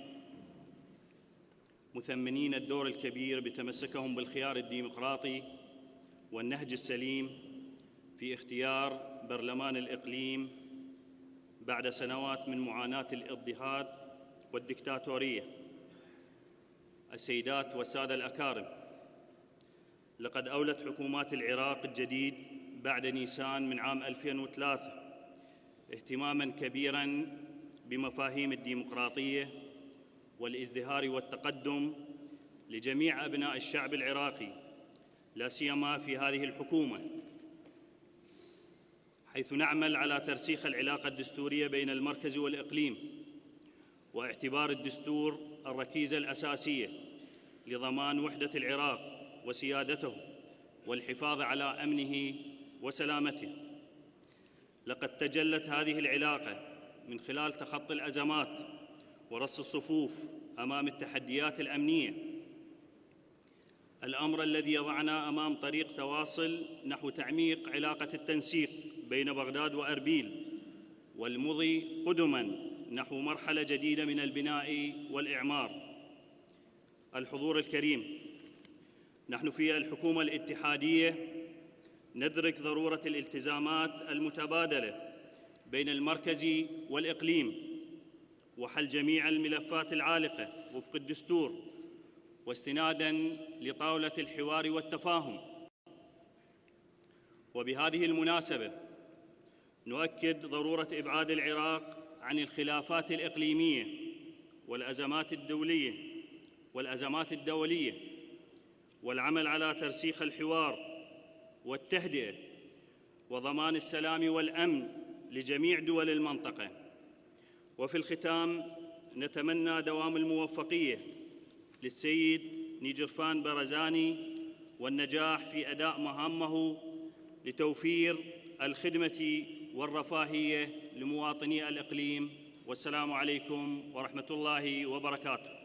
مثمنين الدور الكبير بتمسكهم بالخيار الديمقراطي والنهج السليم في اختيار برلمان الإقليم بعد سنوات من معاناة الاضطهاد والدكتاتورية. السيدات والسادة الأكارم، لقد أولت حكومات العراق الجديد بعد نيسان من عام 2003 اهتماماً كبيراً بمفاهيم الديمقراطية والازدهار والتقدم لجميع أبناء الشعب العراقي، لا سيما في هذه الحكومة، حيث نعمل على ترسيخ العلاقة الدستورية بين المركز والإقليم، واعتبار الدستور الركيزة الأساسية لضمان وحدة العراق وسيادته والحفاظ على أمنه وسلامته. لقد تجلت هذه العلاقة من خلال تخطي الأزمات ورص الصفوف أمام التحديات الأمنية، الأمر الذي يضعنا أمام طريق تواصل نحو تعميق علاقة التنسيق بين بغداد وأربيل، والمضي قدماً نحو مرحلة جديدة من البناء والإعمار. الحضور الكريم، نحن في الحكومة الاتحادية ندرك ضرورة الالتزامات المتبادلة بين المركز والإقليم وحل جميع الملفات العالقة وفق الدستور، واستناداً لطاولة الحوار والتفاهم. وبهذه المناسبة نؤكد ضرورة إبعاد العراق عن الخلافات الإقليمية والأزمات الدولية، والعمل على ترسيخ الحوار والتهدئة وضمان السلام والأمن لجميع دول المنطقة. وفي الختام نتمنى دوام الموفقية للسيد نجرفان برزاني والنجاح في أداء مهامه لتوفير الخدمة والرفاهية لمواطني الإقليم، والسلام عليكم ورحمة الله وبركاته.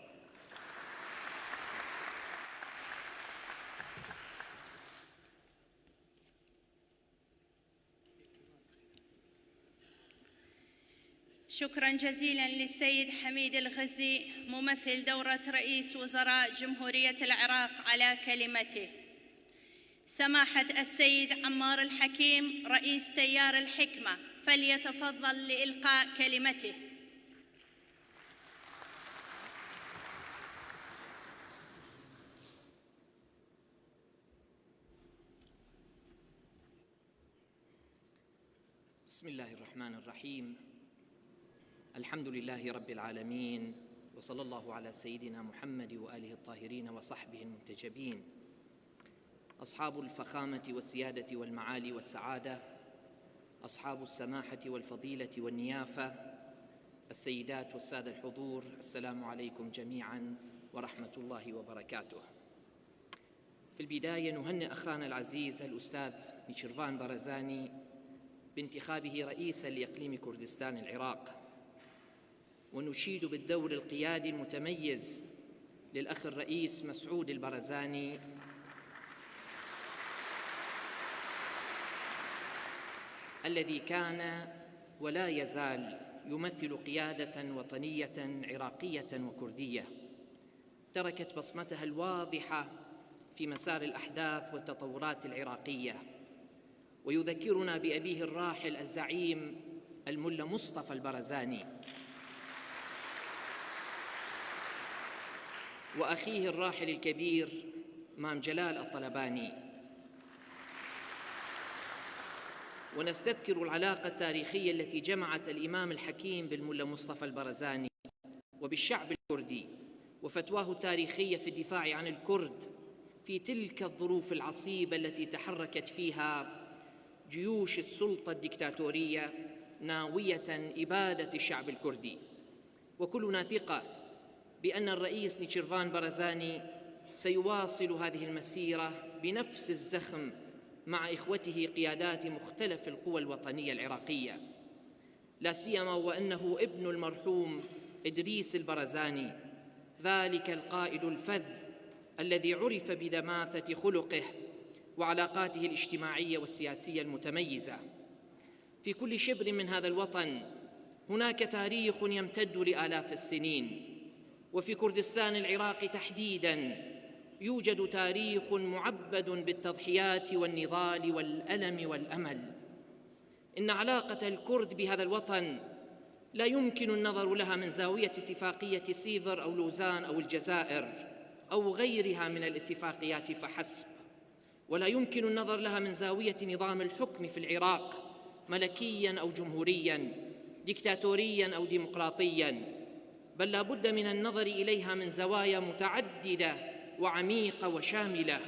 شكراً جزيلاً للسيد حميد الغزي ممثل دورة رئيس وزراء جمهورية العراق على كلمته. سماحة السيد عمار الحكيم رئيس تيار الحكمة فليتفضل لإلقاء كلمته. بسم الله الرحمن الرحيم. الحمد لله رب العالمين، وصلى الله على سيدنا محمد وآله الطاهرين وصحبه المنتجبين. أصحاب الفخامة والسيادة والمعالي والسعادة، أصحاب السماحة والفضيلة والنيافة، السيدات والسادة الحضور، السلام عليكم جميعاً ورحمة الله وبركاته. في البداية نهنئ أخانا العزيز الأستاذ نجرفان برزاني بانتخابه رئيساً لإقليم كردستان العراق، ونشيد بالدور القيادي المتميز للأخ الرئيس مسعود البرزاني الذي كان ولا يزال يمثل قيادة وطنية عراقية وكردية تركت بصمتها الواضحة في مسار الأحداث والتطورات العراقية، ويذكرنا بأبيه الراحل الزعيم الملا مصطفى البرزاني وأخيه الراحل الكبير مام جلال الطلباني، ونستذكر العلاقة التاريخية التي جمعت الإمام الحكيم بالملا مصطفى البرزاني وبالشعب الكردي، وفتواه التاريخية في الدفاع عن الكرد في تلك الظروف العصيبة التي تحركت فيها جيوش السلطة الدكتاتورية ناوية إبادة الشعب الكردي. وكلنا ثقة بأن الرئيس نيشيرفان برزاني سيواصل هذه المسيرة بنفس الزخم مع إخوته قيادات مختلف القوى الوطنية العراقية، لا سيما وأنه ابن المرحوم إدريس البرزاني، ذلك القائد الفذ الذي عرف بدماثة خلقه وعلاقاته الاجتماعية والسياسية المتميزة. في كل شبر من هذا الوطن هناك تاريخ يمتد لآلاف السنين، وفي كردستان العراقي تحديداً يوجد تاريخ معبد بالتضحيات والنضال والألم والأمل. إن علاقة الكرد بهذا الوطن لا يمكن النظر لها من زاوية اتفاقية سيفر أو لوزان أو الجزائر أو غيرها من الاتفاقيات فحسب، ولا يمكن النظر لها من زاوية نظام الحكم في العراق ملكياً أو جمهورياً، ديكتاتورياً أو ديمقراطياً، بل لا بد من النظر إليها من زوايا متعددة وعميقة وشاملة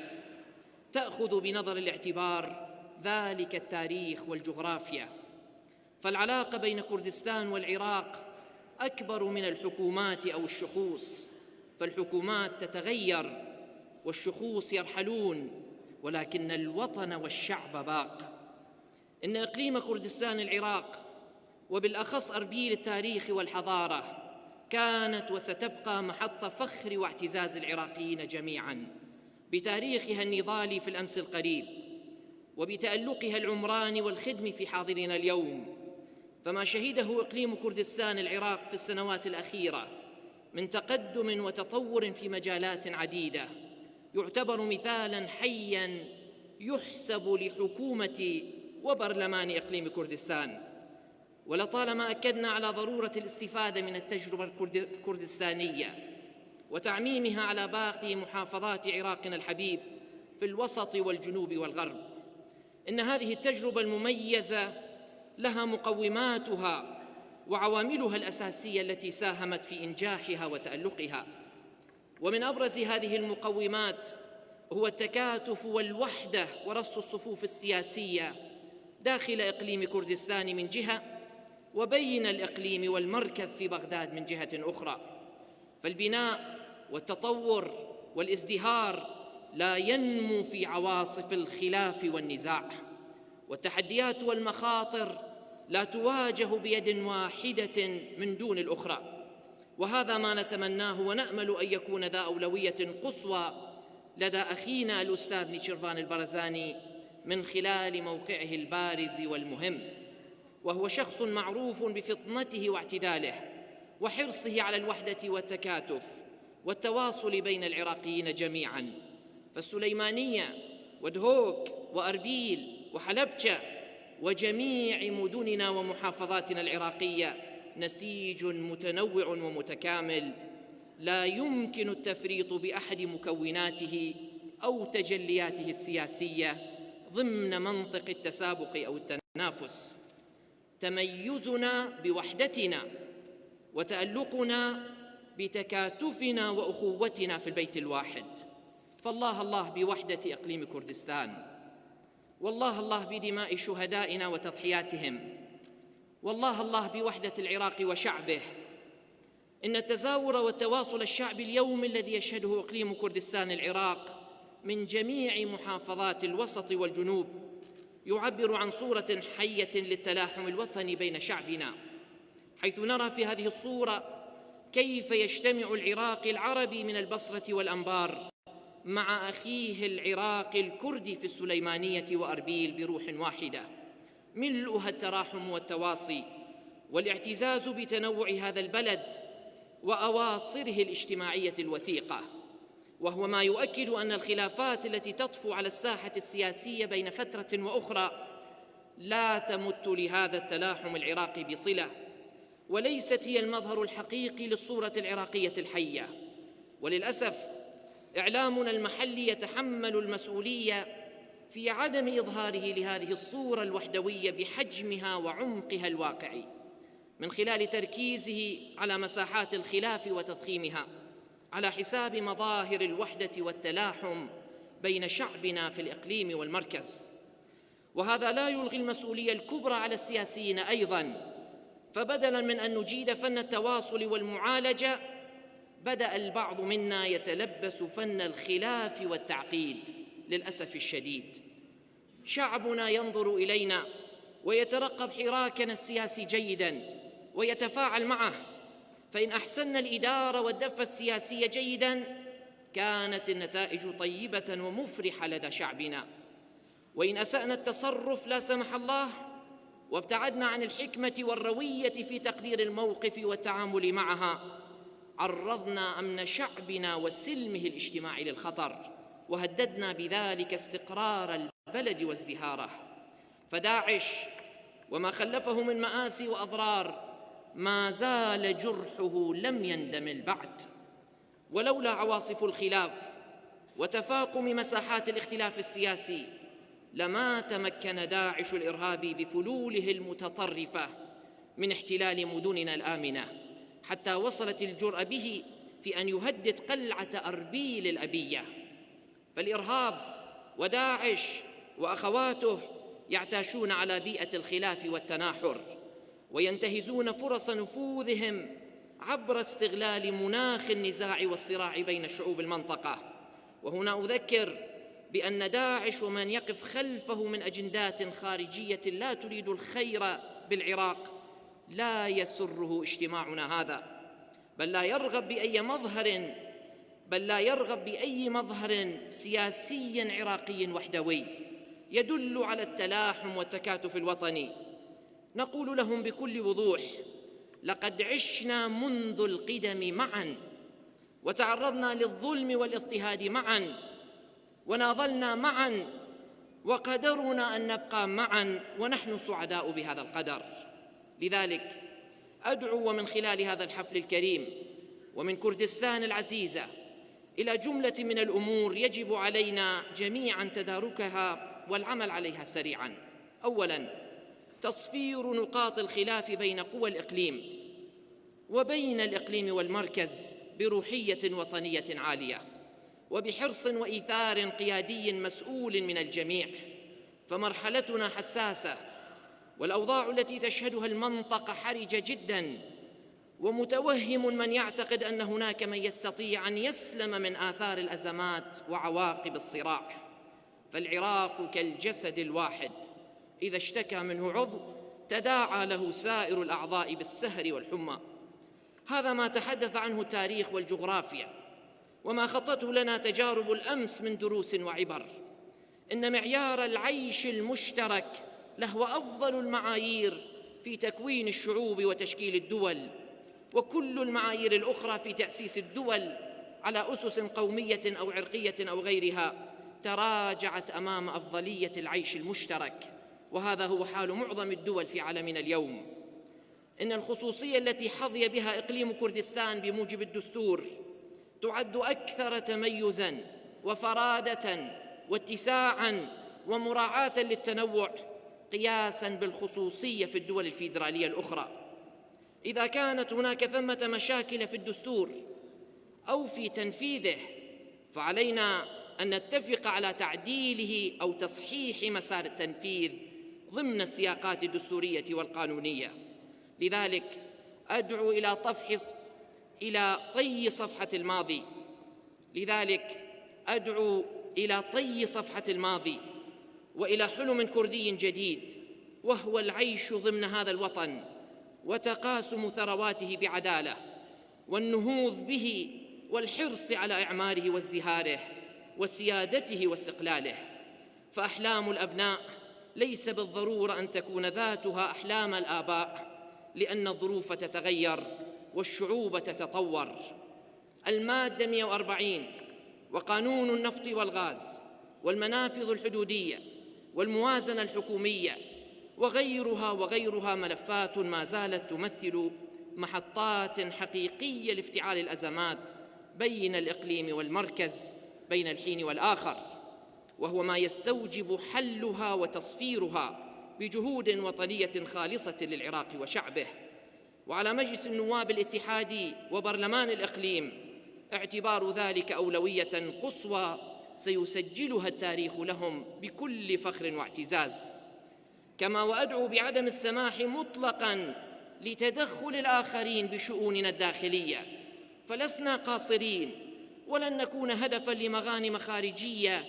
تأخذ بنظر الاعتبار ذلك التاريخ والجغرافيا. فالعلاقة بين كردستان والعراق أكبر من الحكومات أو الشخوص، فالحكومات تتغير والشخوص يرحلون، ولكن الوطن والشعب باق. إن إقليم كردستان العراق وبالأخص أربيل التاريخ والحضارة كانت وستبقى محط فخر واعتزاز العراقيين جميعاً بتاريخها النضالي في الأمس القريب وبتألقها العمراني والخدمي في حاضرنا اليوم. فما شهده إقليم كردستان العراق في السنوات الأخيرة من تقدم وتطور في مجالات عديدة يعتبر مثالاً حياً يحسب لحكومة وبرلمان إقليم كردستان. ولطالما أكدنا على ضرورة الاستفادة من التجربة الكردستانية وتعميمها على باقي محافظات عراقنا الحبيب في الوسط والجنوب والغرب. إن هذه التجربة المميزة لها مقوماتها وعواملها الأساسية التي ساهمت في إنجاحها وتألقها، ومن أبرز هذه المقومات هو التكاتف والوحدة ورص الصفوف السياسية داخل إقليم كردستان من جهة، وبين الإقليم والمركز في بغداد من جهة أخرى. فالبناء والتطور والازدهار لا ينمو في عواصف الخلاف والنزاع، والتحديات والمخاطر لا تواجه بيد واحدة من دون الأخرى. وهذا ما نتمناه ونأمل أن يكون ذا أولوية قصوى لدى أخينا الأستاذ نيشيرفان البرزاني من خلال موقعه البارز والمهم، وهو شخص معروف بفطنته واعتداله وحرصه على الوحدة والتكاتف والتواصل بين العراقيين جميعاً. فالسليمانية ودهوك وأربيل وحلبجة وجميع مدننا ومحافظاتنا العراقية نسيج متنوع ومتكامل لا يمكن التفريط بأحد مكوناته أو تجلياته السياسية ضمن منطق التسابق أو التنافس. تميزنا بوحدتنا وتألقنا بتكاتفنا وأخوتنا في البيت الواحد. فالله الله بوحدة إقليم كردستان، والله الله بدماء شهدائنا وتضحياتهم، والله الله بوحدة العراق وشعبه. إن التزاور والتواصل الشعبي اليوم الذي يشهده إقليم كردستان العراق من جميع محافظات الوسط والجنوب يعبر عن صورة حية للتلاحم الوطني بين شعبنا، حيث نرى في هذه الصورة كيف يجتمع العراقي العربي من البصرة والأنبار مع أخيه العراقي الكردي في السليمانية وأربيل بروح واحدة ملؤها التراحم والتواصي والاعتزاز بتنوع هذا البلد وأواصره الاجتماعية الوثيقة، وهو ما يؤكد أن الخلافات التي تطفو على الساحة السياسية بين فترة وأخرى لا تمت لهذا التلاحم العراقي بصلة، وليست هي المظهر الحقيقي للصورة العراقية الحية. وللأسف إعلامنا المحلي يتحمل المسؤولية في عدم إظهاره لهذه الصورة الوحدوية بحجمها وعمقها الواقعي، من خلال تركيزه على مساحات الخلاف وتضخيمها على حساب مظاهر الوحدة والتلاحم بين شعبنا في الإقليم والمركز. وهذا لا يلغي المسؤولية الكبرى على السياسيين أيضاً، فبدلاً من أن نجيد فن التواصل والمعالجة، بدأ البعض منا يتلبس فن الخلاف والتعقيد للأسف الشديد. شعبنا ينظر إلينا ويترقب حراكنا السياسي جيداً ويتفاعل معه، فإن أحسننا الإدارة والدفة السياسية جيداً كانت النتائج طيبة ومفرحة لدى شعبنا، وإن أسأنا التصرف لا سمح الله وابتعدنا عن الحكمة والروية في تقدير الموقف والتعامل معها، عرضنا أمن شعبنا وسلمه الاجتماعي للخطر، وهددنا بذلك استقرار البلد وازدهاره. فداعش وما خلفه من مآسي وأضرار ما زال جرحه لم يندمل بعد، ولولا عواصف الخلاف وتفاقم مساحات الاختلاف السياسي لما تمكن داعش الإرهابي بفلوله المتطرفة من احتلال مدننا الآمنة، حتى وصلت الجرأة به في أن يهدد قلعة أربيل الأبية. فالإرهاب وداعش وأخواته يعتاشون على بيئة الخلاف والتناحر، وينتهزون فرص نفوذهم عبر استغلال مناخ النزاع والصراع بين شعوب المنطقة. وهنا أذكر بأن داعش ومن يقف خلفه من أجندات خارجية لا تريد الخير بالعراق لا يسره اجتماعنا هذا، بل لا يرغب بأي مظهر سياسي عراقي وحدوي يدل على التلاحم والتكاتف الوطني. نقول لهم بكل وضوح: لقد عشنا منذ القدم معاً، وتعرضنا للظلم والاضطهاد معاً، وناضلنا معاً، وقدرنا أن نبقى معاً، ونحن سعداء بهذا القدر. لذلك أدعو ومن خلال هذا الحفل الكريم ومن كردستان العزيزة إلى جملة من الأمور يجب علينا جميعاً تداركها والعمل عليها سريعاً. أولاً، تصفير نقاط الخلاف بين قوى الإقليم وبين الإقليم والمركز بروحية وطنية عالية، وبحرص وإيثار قيادي مسؤول من الجميع، فمرحلتنا حساسة، والأوضاع التي تشهدها المنطقة حرجة جداً، ومتوهم من يعتقد أن هناك من يستطيع أن يسلم من آثار الأزمات وعواقب الصراع. فالعراق كالجسد الواحد، إذا اشتكى منه عضو تداعى له سائر الأعضاء بالسهر والحمى. هذا ما تحدث عنه التاريخ والجغرافيا، وما خطته لنا تجارب الأمس من دروس وعبر. إن معيار العيش المشترك له أفضل المعايير في تكوين الشعوب وتشكيل الدول، وكل المعايير الأخرى في تأسيس الدول على أسس قومية أو عرقية أو غيرها تراجعت أمام أفضلية العيش المشترك، وهذا هو حال معظم الدول في عالمنا اليوم. إن الخصوصية التي حظي بها إقليم كردستان بموجب الدستور تعد أكثر تميزاً وفرادة واتساعاً ومراعاة للتنوع قياساً بالخصوصية في الدول الفيدرالية الأخرى. إذا كانت هناك ثمة مشاكل في الدستور أو في تنفيذه، فعلينا أن نتفق على تعديله أو تصحيح مسار التنفيذ ضمن السياقات الدستورية والقانونية. لذلك أدعو إلى طي صفحة الماضي وإلى حلم كردي جديد، وهو العيش ضمن هذا الوطن وتقاسم ثرواته بعدالة، والنهوض به والحرص على إعماره وازدهاره وسيادته واستقلاله. فأحلام الأبناء ليس بالضرورة أن تكون ذاتها أحلام الآباء، لأن الظروف تتغير والشعوب تتطور. المادة 140 وقانون النفط والغاز والمنافذ الحدودية والموازنة الحكومية وغيرها ملفات ما زالت تمثل محطات حقيقية لافتعال الأزمات بين الإقليم والمركز بين الحين والآخر، وهو ما يستوجب حلها وتصفيرها بجهود وطنية خالصة للعراق وشعبه. وعلى مجلس النواب الاتحادي وبرلمان الإقليم اعتبار ذلك أولوية قصوى سيسجلها التاريخ لهم بكل فخر واعتزاز. كما وأدعو بعدم السماح مطلقاً لتدخل الآخرين بشؤوننا الداخلية، فلسنا قاصرين ولن نكون هدفاً لمغانم خارجية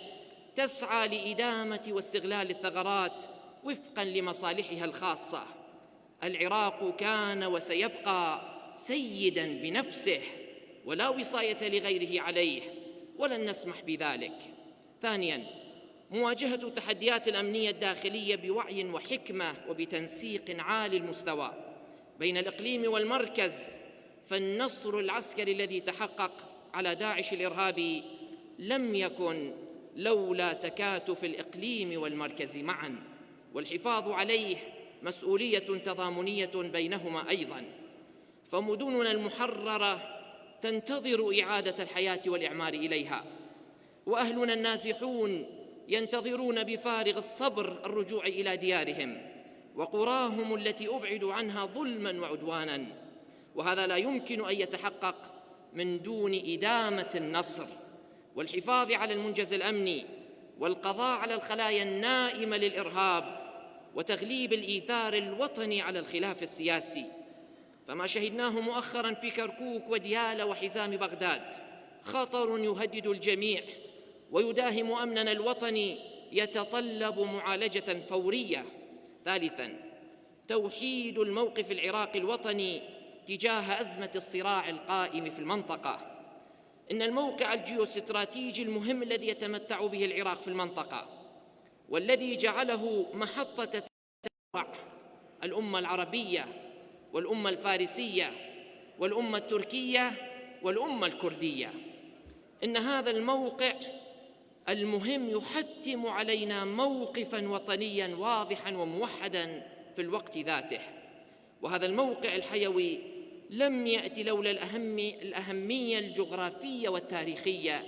تسعى لإدامة واستغلال الثغرات وفقاً لمصالحها الخاصة. العراق كان وسيبقى سيداً بنفسه ولا وصاية لغيره عليه، ولن نسمح بذلك. ثانياً، مواجهة التحديات الأمنية الداخلية بوعي وحكمة وبتنسيق عالي المستوى بين الإقليم والمركز، فالنصر العسكري الذي تحقق على داعش الإرهابي لم يكن لولا تكاتف الإقليم والمركز معاً، والحفاظ عليه مسؤولية تضامنية بينهما أيضاً. فمدننا المحررة تنتظر إعادة الحياة والإعمار إليها، وأهلنا النازحون ينتظرون بفارغ الصبر الرجوع إلى ديارهم وقراهم التي أبعدوا عنها ظلماً وعدواناً، وهذا لا يمكن أن يتحقق من دون إدامة النصر والحفاظ على المنجز الأمني والقضاء على الخلايا النائمة للإرهاب وتغليب الإيثار الوطني على الخلاف السياسي. فما شهدناه مؤخراً في كركوك وديالى وحزام بغداد خطر يهدد الجميع ويداهم أمننا الوطني، يتطلب معالجة فورية. ثالثاً، توحيد الموقف العراقي الوطني تجاه أزمة الصراع القائم في المنطقة. إن الموقع الجيوستراتيجي المهم الذي يتمتع به العراق في المنطقة والذي جعله محطة تنوع الأمة العربية والأمة الفارسية والأمة التركية والأمة الكردية، إن هذا الموقع المهم يحتم علينا موقفاً وطنياً واضحاً وموحداً في الوقت ذاته. وهذا الموقع الحيوي لم يأتي لولا الأهمية الجغرافية والتاريخية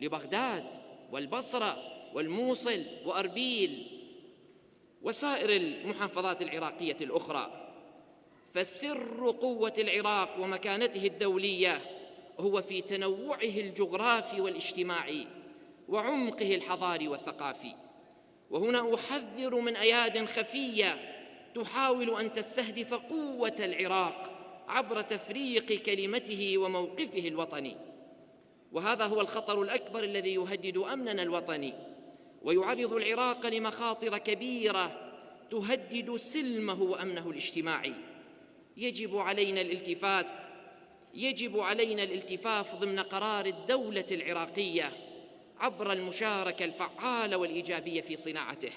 لبغداد والبصرة والموصل وأربيل وسائر المحافظات العراقية الأخرى. فسر قوة العراق ومكانته الدولية هو في تنوعه الجغرافي والاجتماعي وعمقه الحضاري والثقافي. وهنا أحذر من أياد خفية تحاول أن تستهدف قوة العراق عبر تفريق كلمته وموقفه الوطني، وهذا هو الخطر الأكبر الذي يهدد أمننا الوطني ويعرض العراق لمخاطر كبيرة تهدد سلمه وأمنه الاجتماعي. يجب علينا الالتفاف ضمن قرار الدولة العراقية عبر المشاركة الفعالة والإيجابية في صناعته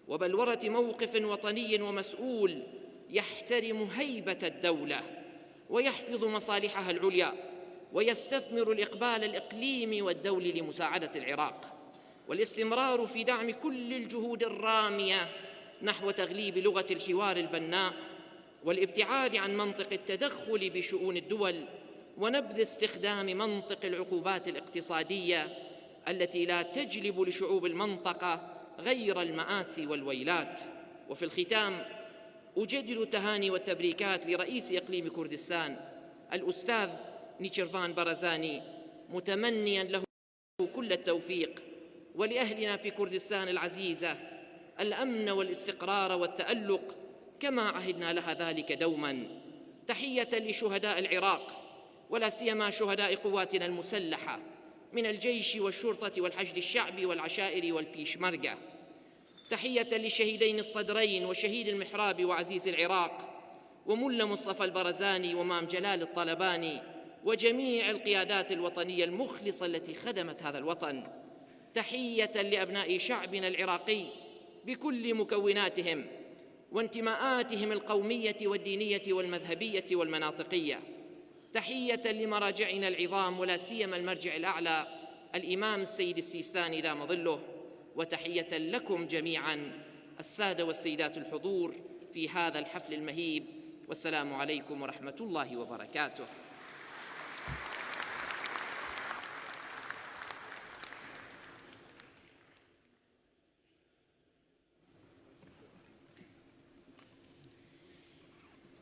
وبلورة موقف وطني ومسؤول يحترم هيبة الدولة ويحفظ مصالحها العليا ويستثمر الإقبال الإقليمي والدولي لمساعدة العراق، والاستمرار في دعم كل الجهود الرامية نحو تغليب لغة الحوار البناء والابتعاد عن منطق التدخل بشؤون الدول ونبذ استخدام منطق العقوبات الاقتصادية التي لا تجلب لشعوب المنطقة غير المآسي والويلات. وفي الختام أجدد التهاني والتبريكات لرئيس إقليم كردستان الأستاذ نيشيرفان بارزاني، متمنياً له كل التوفيق، ولأهلنا في كردستان العزيزة الأمن والاستقرار والتألق كما عهدنا لها ذلك دوماً. تحية لشهداء العراق ولا سيما شهداء قواتنا المسلحة من الجيش والشرطة والحشد الشعبي والعشائر والبيشمركة. تحية للشهيدين الصدرين وشهيد المحراب وعزيز العراق وملا مصطفى البرزاني ومام جلال الطلباني وجميع القيادات الوطنية المخلصة التي خدمت هذا الوطن. تحية لأبناء شعبنا العراقي بكل مكوناتهم وانتماءاتهم القومية والدينية والمذهبية والمناطقية. تحية لمراجعنا العظام ولا سيما المرجع الأعلى الإمام السيد السيستاني دام ظله، وتحية لكم جميعاً السادة والسيدات الحضور في هذا الحفل المهيب، والسلام عليكم ورحمة الله وبركاته.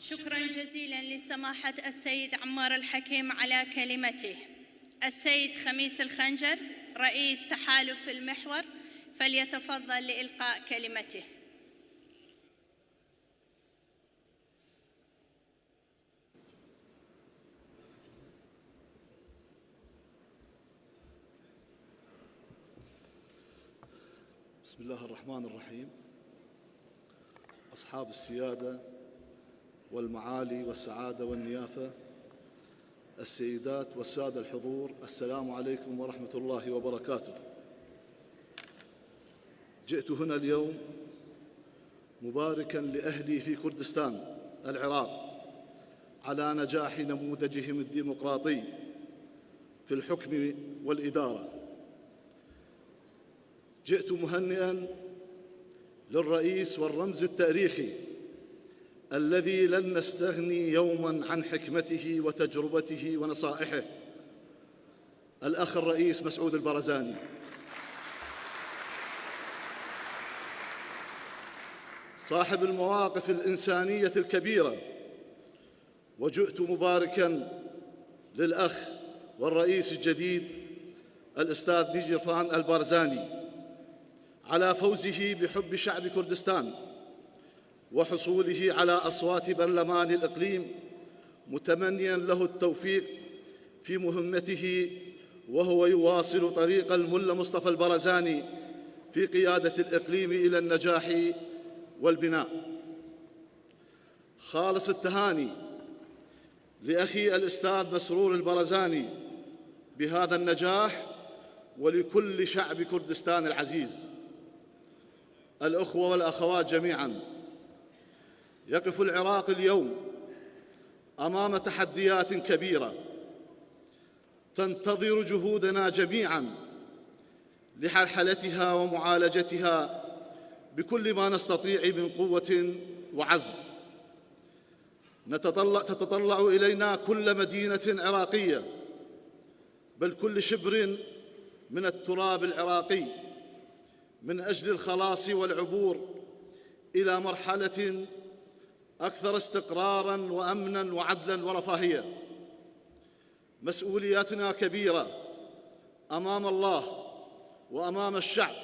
شكراً جزيلاً لسماحة السيد عمار الحكيم على كلمته. السيد خميس الخنجر رئيس تحالف المحور فليتفضل لإلقاء كلمته. بسم الله الرحمن الرحيم. أصحاب السيادة والمعالي والسعادة والنيافة، السيدات والسادة الحضور، السلام عليكم ورحمة الله وبركاته. جئت هنا اليوم مباركاً لأهلي في كردستان العراق على نجاح نموذجهم الديمقراطي في الحكم والإدارة. جئت مهنئاً للرئيس والرمز التاريخي الذي لن نستغني يوماً عن حكمته وتجربته ونصائحه، الأخ الرئيس مسعود البرزاني. صاحب المواقف الإنسانية الكبيرة. وجئت مباركاً للأخ والرئيس الجديد الأستاذ نيجيرفان البارزاني على فوزه بحب شعب كردستان وحصوله على أصوات برلمان الإقليم، متمنياً له التوفيق في مهمته، وهو يواصل طريق الملا مصطفى البرزاني في قيادة الإقليم إلى النجاح والبناء. خالص التهاني لأخي الأستاذ مسرور البرزاني بهذا النجاح ولكل شعب كردستان العزيز. الأخوة والأخوات جميعاً، يقف العراق اليوم أمام تحديات كبيرة تنتظر جهودنا جميعاً لحلحلتها ومعالجتها بكل ما نستطيع من قوة وعزم. تتطلع إلينا كل مدينة عراقية، بل كل شبر من التراب العراقي، من أجل الخلاص والعبور إلى مرحلة أكثر استقراراً وأمناً وعدلاً ورفاهية. مسؤولياتنا كبيرة أمام الله وأمام الشعب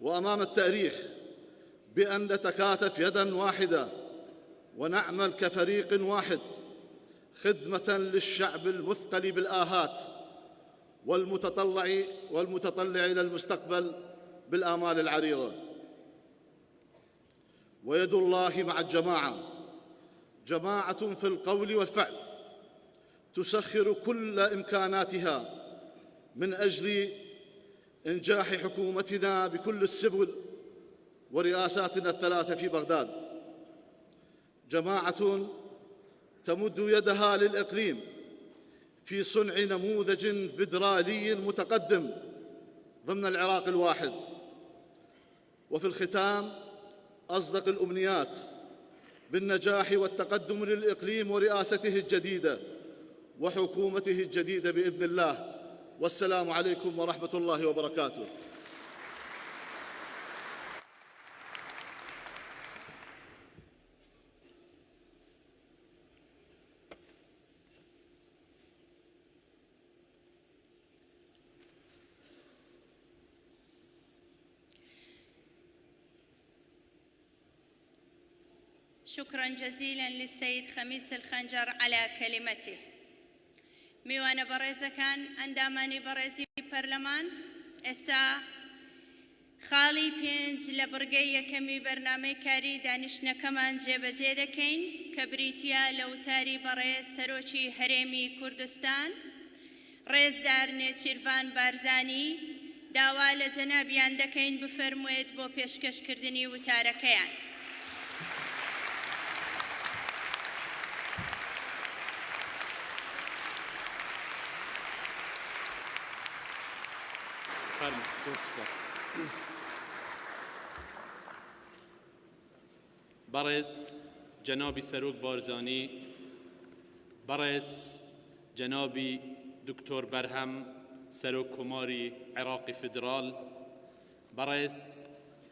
وأمام التاريخ، بأن نتكاتف يداً واحدة ونعمل كفريق واحد خدمة للشعب المثقل بالآهات والمتطلع إلى المستقبل بالآمال العريضة. ويد الله مع الجماعة، جماعة في القول والفعل تسخر كل إمكاناتها من أجل إنجاح حكومتنا بكل السبل ورئاساتنا الثلاثة في بغداد. جماعة تمد يدها للإقليم في صنع نموذج فيدرالي متقدم ضمن العراق الواحد. وفي الختام أصدق الأمنيات بالنجاح والتقدم للإقليم ورئاسته الجديدة وحكومته الجديدة بإذن الله. والسلام عليكم ورحمة الله وبركاته. شكراً جزيلاً للسيد خميس الخنجر على كلمته. میوانە بەڕێزەکان، ئەندامانی بەڕێزی پەرلەمان، ئێستا خاڵی 5 لە بڕگەی یەکەمی بەرنامەی کاری دانیشتنەکەمان جێبەجێ دەکەین کە بریتیا لە وتاری بەڕێز سەرۆکی هەرێمی کوردستان ڕێزدار نێچیروان بارزانی داوا لە جەنابیان دەکەین بفەرموێت بۆ پێشکەشکردنی وتارەکەیان. برئيس جنابي سروق بارزاني، برئيس جنابي دكتور برهم سروق كوماري عراقي فدرال، برئيس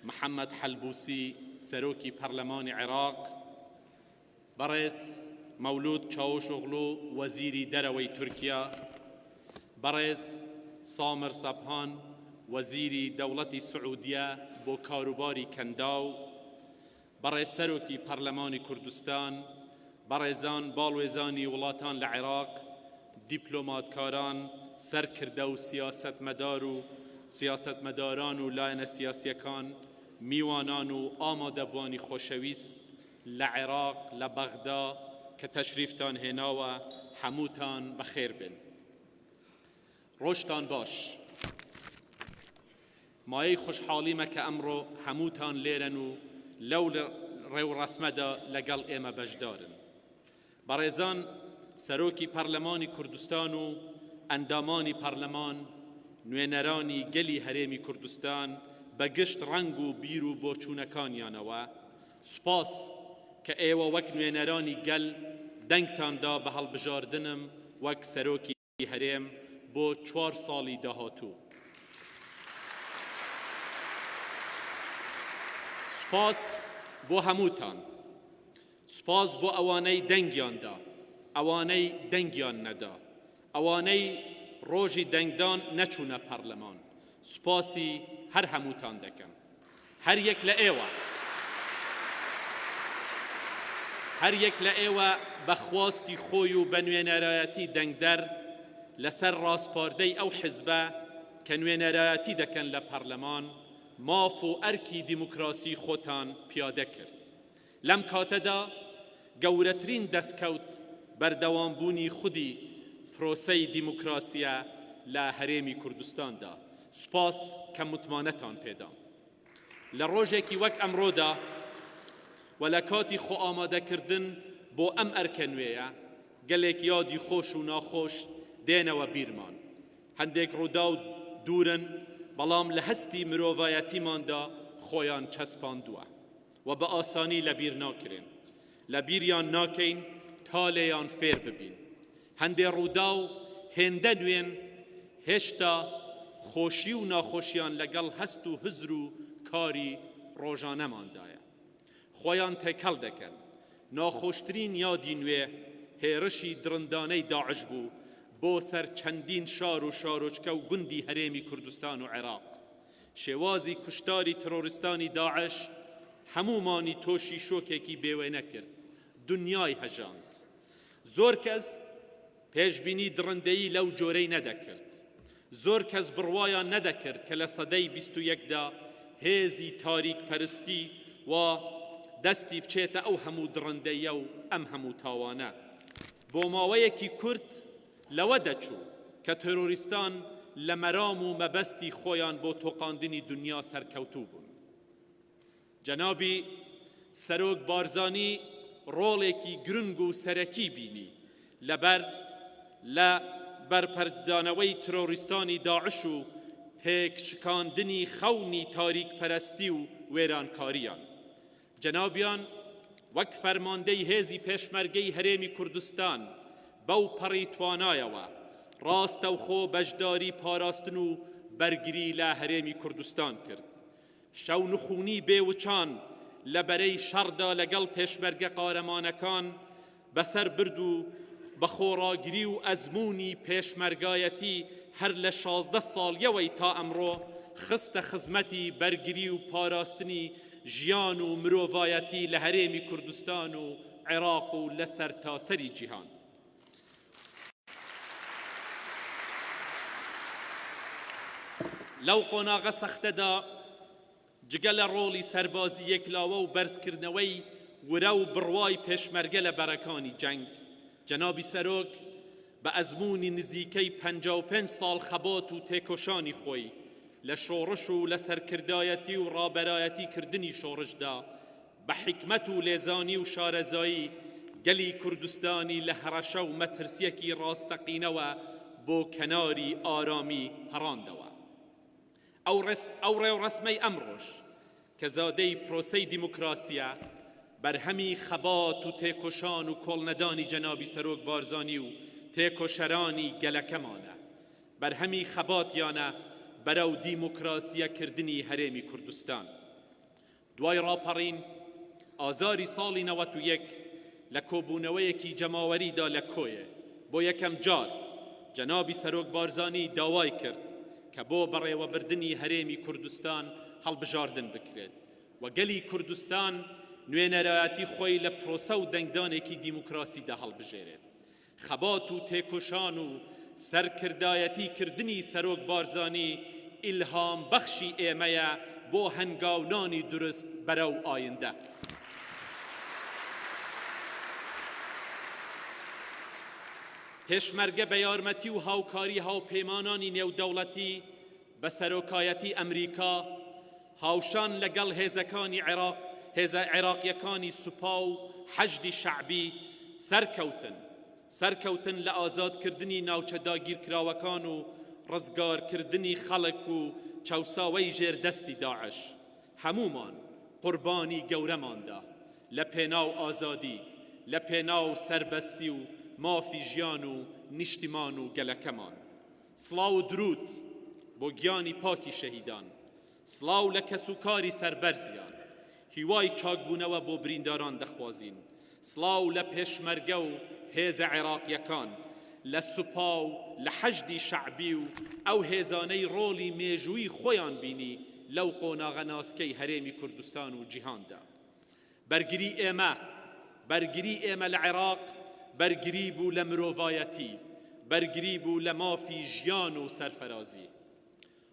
محمد حلبوسي سروكي برلماني عراق، برئيس مولود چاوشوغلو وزيري دروي تركيا، برئيس سامر صبحان وزيري دولة السعودية بو كاروباري كنداو، برئيس سروكي برلماني كردستان، برئيسان بالوزاني ولاتان العراق، دبلومات كاران سركردو سياست مدارو سیاست مداران و لاین سیاسیکان میوانان و آماده‌بانی خوشویست لعراق لبغداد که تشریفتان هنا و حموتان بخیر بن. روشتان باش. مایه خوشحالی ما که امرو حموتان لیرن و لو رو رسمدا لگل ایمه بجدارن. برایزان سروکی پارلمانی کردستان و اندامانی پارلمان نوێنەرانی گەلی هەرێمی کوردستان بە گشت ڕەنگ و بیر و بۆچوونەکانیانەوە سوپاس کە ئێوە وەک نوێنەرانی گەل دەنگتاندا بە هەڵبژاردنم وەک سەرۆکی هەرێم بۆ 4 ساڵی داهاتوو. سوپاس بۆ هەمووتان، سوپاس بۆ ئەوانەی دەنگیاندا، ئەوانەی دەنگیان نەدا، ئەوانەی ڕۆژی دەنگدان نەچوونە پەرلەمان. سوپاسی هەر هەمووتان دەکەم. هەر یەک لە ئێوە بەخواستی خۆی و بە نوێنەرایەتی دەنگدەر لەسەر ڕاستپاردەی ئەو حیزبە کە نوێنەرایەتی دەکەن لە پەرلەمان ماف و ئەرکی دیموکراسی خۆتان پیادە کرد. لەم کاتەدا گەورەترین دەستکەوت بەردەوامبوونی خودی پرۆسەی دیموکراسیە لە هەرێمی کوردستاندا. سوپاس کە متمانەتان پێدام. لە ڕۆژێکی وەک ئەمڕۆدا و لە کاتی خۆ ئامادەکردن بۆ ئەم ئەرکە نوێیە گەلێک یادی خۆش و ناخۆش دێنەوە بیرمان. هەندێک ڕوودا و دوورن بەڵام لە هەستی مرۆڤایەتیماندا خۆیان چەسپاندووە و بە ئاسانی لەبیر ناکرێن. لەبیریان ناکەین تا لێیان فێر ببین. هەندێ ڕوودا و هێندە نوێن هێشتا خۆشی و ناخۆشیان لەگەڵ هەست و هزر و کاری ڕۆژانەماندایە. خۆیان تێکەڵ دەکەن. ناخۆشترین یادی نوێ هێرشی درندانەی داعش بوو بۆ سەر چەندین شار و شارۆچکە و گوندی هەرێمی کوردستان و عێراق. شێوازی کوشتاری ترۆریستانی داعش هەمومانی تۆشی شۆکێکی بێوێنە کرد. دنیای هەژاند. زۆر کەس پێشبینی درندەیی لەو جۆرەی نەدەکرد. زۆر کەس بڕوایان نەدەکرد کە لە سەدەی 21دا هێزی تاریک پەرستی و دەستی بچێتە ئەو هەموو درندەیە و ئەم هەموو تاوانە. بۆ ماوەیەکی کورت لەوە دەچوو کە تەرۆریستان لە مەرام و مەبەستی خۆیان بۆ تۆقاندنی دنیا سەرکەوتوو بوون. جەنابی سەرۆک بارزانی ڕۆڵێکی گرنگ و سەرەکی بینی لەبەر لە بەرپەردانەوەی ترۆریستانی داعش و تێکشکاندنی خەونی تاریک پەرستی و وێرانکاریان. جەنابیان وەک فەرماندەی هێزی پێشمەرگەی هەرێمی کوردستان بەو پەڕی توانایەوە ڕاستەوخۆ بەشداری پاراستن و بەرگری لە هەرێمی کوردستان کرد. شەو نخوونی بێوچان لە بەرەی شەڕدا لەگەڵ پێشمەرگە قارەمانەکان بەسەر برد و بە خۆڕاگری و ئەزموونی پێشمەرگایەتی هەر لە 16 ساڵیەوەی تا ئەمڕۆ خستە خزمەتی بەرگری و پاراستنی ژیان و مرۆڤایەتی لە هەرێمی کوردستان و عێراق و لە سەرتاسەری جیهان. لەو قۆناغە سەختەدا جگە لە ڕۆڵی سەربازی یەکلاوە و بەرزکردنەوەی ورە و بڕوای پێشمەرگە لە بەرەکانی جەنگ جەنابی سەرۆک بە ئەزموونی نزیکەی 55 ساڵ خەبات و تێکۆشانی خۆی لە شۆڕش و لە سەرکردایەتی و ڕابەرایەتی کردنی شۆڕشدا بە حکمت و لێزانی و شارەزایی گەلی کوردستانی لە هەڕەشە و مەترسیەکی ڕاستەقینەوە بۆ کەناری ئارامی هەڕاندەوە. ئەو ڕێوڕەسمەی ئەمڕۆژ کە زادەی پرۆسەی دیموکراسیە بەرهەمی خەبات و تێکۆشان و کۆڵنەدانی جەنابی سەرۆک بارزانی و تێکۆشەرانی گەلەکەمانە بەرهەمی خەباتیانە بەرەو دیموکراسیەکردنی هەرێمی کوردستان. دوای ڕاپەڕین ئازاری ساڵی 91 لە کۆبوونەوەیەکی جەماوەریدا لە کۆیە بۆ یەکەم جار جەنابی سەرۆک بارزانی داوای کرد کە بۆ بەڕێوەبردنی هەرێمی کوردستان هەڵبژاردن بکرێت و گەلی کوردستان نوێنەرایەتی خۆی لە پرۆسە و دەنگدانێکی دیموکراسیدا هەڵبژێرێت. خەبات و تێکۆشان و سەرکردایەتی کردنی سەرۆک بارزانی ئیلهام بەخشی ئێمەیە بۆ هەنگاونانی درست بەرەو ئایندە. پێشمەرگە بە یارمەتی و هاوکاری هاوپەیمانانی نێودەوڵەتی بە سەرۆکایەتی ئەمریکا هاوشان لەگەڵ هێزەکانی هێزە عێراقیەکانی سوپا و حەشدی شەعبی سەرکەوتن لە ئازادکردنی ناوچە داگیرکراوەکان و ڕزگارکردنی خەڵک و چەوساوەی ژێردەستی داعش. هەمومان قوربانی گەورەماندا لە پێناو ئازادی، لە پێناو سەربەستی و مافی ژیان و نیشتیمان و گەلەکەمان. سڵاو و درود بۆ گیانی پاکی شەهیدان، سڵاو لە کەسوکاری سەربەرزیان، هیوای چاکبوونەوە بۆ برینداران دەخوازین. سڵاو لە پێشمەرگە و هێزە عێراقیەکان، لە سوپا و لە حەشدی شەعبی و ئەو هێزانەی ڕۆڵی مێژووی خۆیان بینی لەو قۆناغە ناسکەی هەرێمی کوردستان و جیهاندا. بەرگری ئێمە لە عێراق بەرگری بوو لە مرۆڤایەتی، بەرگری بوو لە مافی ژیان و سەرفەرازی.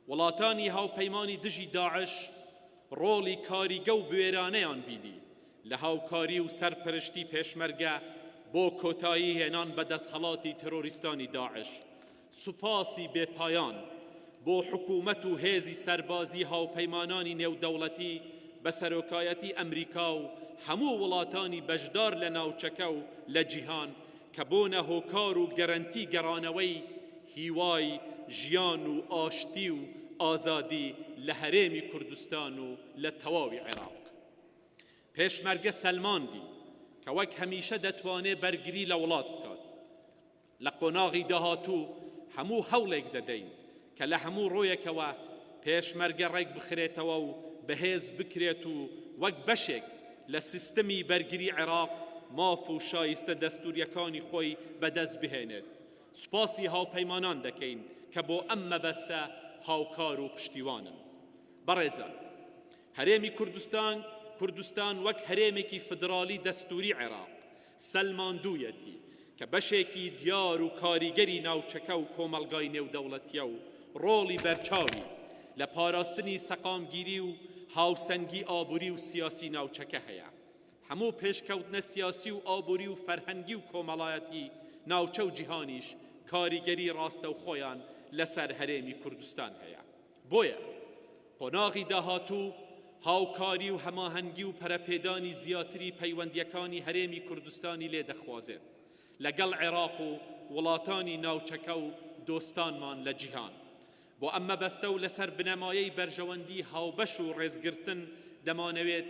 وڵاتانی هاوپەیمانی دژی داعش ڕۆڵی کاریگە و بوێرانەیان بینی لە هاوکاری و سەرپەرشتی پێشمەرگە بۆ کۆتایی هێنان بە دەستهەڵاتی تەرۆریستانی داعش. سوپاسی بێپایان بۆ حکوومەت و هێزی سەربازی هاوپەیمانانی نێودەوڵەتی بە سەرۆکایەتی ئەمریکا و هەموو وڵاتانی بەشدار لە ناوچەکە و لە جیهان کە بۆنە هۆکار و گەرەنتی گەڕانەوەی هیوای ژیان و ئاشتی و ئازادی لە هەرێمی کوردستان و لە تەواوی عێراق. پێشمەرگە سەلماندی کە وەک هەمیشە دەتوانێت بەرگری لە وڵات بکات. لە قۆناغی داهاتوو هەموو هەوڵێک دەدەین کە لە هەموو ڕۆیەکەوە پێشمەرگە ڕێک بخرێتەوە و بەهێز بکرێت و وەک بەشێک لە سیستەمی بەرگری عێراق ماف و شایستە دەستوریەکانی خۆی بەدەست بهێنێت. سوپاسی هاوپەیمانان دەکەین کە بۆ ئەم مەبەستە هاوکار و پشتیوانن. بەڕێزان، هەرێمی کوردستان وەک هەرێمێکی فدرالی دەستوری عێراق سەلماندوویەتی کە بەشێکی دیار و کاریگەری ناوچەکە و کۆمەلگای نێودەوڵەتیە و ڕۆڵی بەرچاوی لە پاراستنی سەقامگیری و هاوسەنگی ئابووری و سیاسی ناوچەکە هەیە. هەموو پێشکەوتنە سیاسی و ئابووری و فەرهەنگی و کۆمەڵایەتی ناوچە و جیهانیش کاریگەری ڕاستە و خۆیان لەسەر هەرێمی کوردستان هەیە. بۆیە قۆناغی داهاتوو هاوکاری و هەماهەنگی و پەرەپێدانی زیاتری پەیوەندیەکانی هەرێمی کوردستانی لێ دەخوازێت لەگەڵ عێراق و وڵاتانی ناوچەکە و دۆستانمان لە جیهان. بۆ ئەم مەبەستە و لەسەر بنەمایەی بەرژەوەندی هاوبەش و ڕێزگرتن دەمانەوێت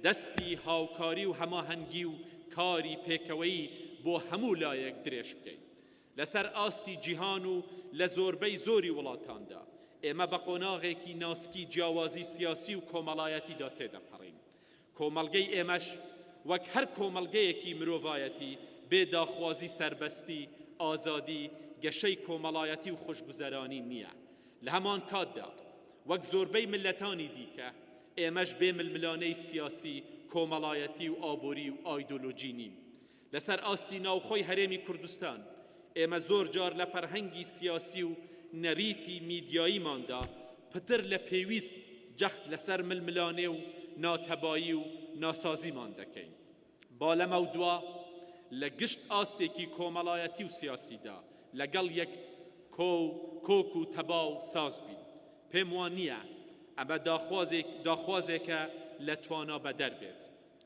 دەستی هاوکاری و هەماهەنگی و کاری پێکەوەیی بۆ هەموو لایەک درێژ بکەین. لەسەر ئاستی جیهان و لە زۆربەی زۆری وڵاتاندا ئێمە بە قۆناغێکی ناسکی جیاوازی سیاسی و کۆمەڵایەتیدا تێدەپەڕین. کۆمەڵگەی ئێمەش وەک هەر کۆمەڵگەیەکی مرۆڤایەتی بێداخوازی سەربەستی، ئازادی، گەشەی کۆمەڵایەتی و خۆشگوزەرانی نییە. لە هەمان کاتدا وەک زۆربەی ملەتانی دیکە ئێمەش بێ ململانەی سیاسی، کۆمەڵایەتی و ئابووری و ئایدۆلۆجی نین. لەسەر ئاستی ناوخۆی هەرێمی کوردستان ئێمە زۆر جار لە فەرهەنگی سیاسی و نەریتی میدیاییماندا پتر لە پێویست جەخت لەسەر ململانێ و ناتەبایی و ناسازیمان دەکەین. با لەمە و دوا لە گشت ئاستێکی کۆمەڵایەتی و سیاسیدا لەگەڵ یەک کۆک و تەبا و ساز بین. پێم وان نییە ئەمە داخوازێکە لە توانا بەدەر بێت.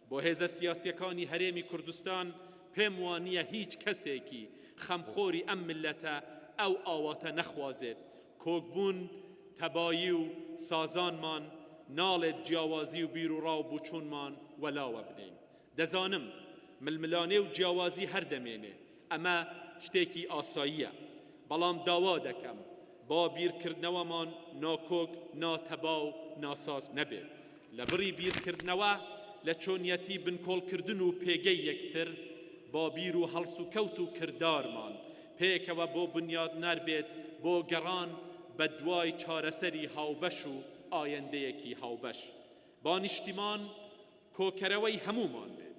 بۆ هێزە سیاسیەکانی هەرێمی کوردستان پێم وان نییە هیچ کەسێکی خەمخۆری ئەم ملەتە ئەو ئاواتە نەخوازێت کۆکبوون تبایی و سازانمان نالد جیاوازی و بیر و ڕاو بووچوونمان وەلاوە بنین. دەزانم ململانێ و جیاوازی هەردەمێنێ، ئەمە شتێکی ئاساییە، بەڵام داوا دەکەم با بیرکردنەوەمان ناکۆک، ناتەبا و ناساز نەبێت. لە بڕی بیرکردنەوە لە چۆنیەتی بنکۆڵکردن و پێگەی یەکتر با بیر و هەڵس و کەوت و کردارمان پێکەوە بۆ بنیاد نەربێت بۆ گەڕان بە دوای چارەسەری هاوبەش و ئایندەیەکی هاوبەش. با نیشتیمان کۆکەرەوەی هەموومان بێت،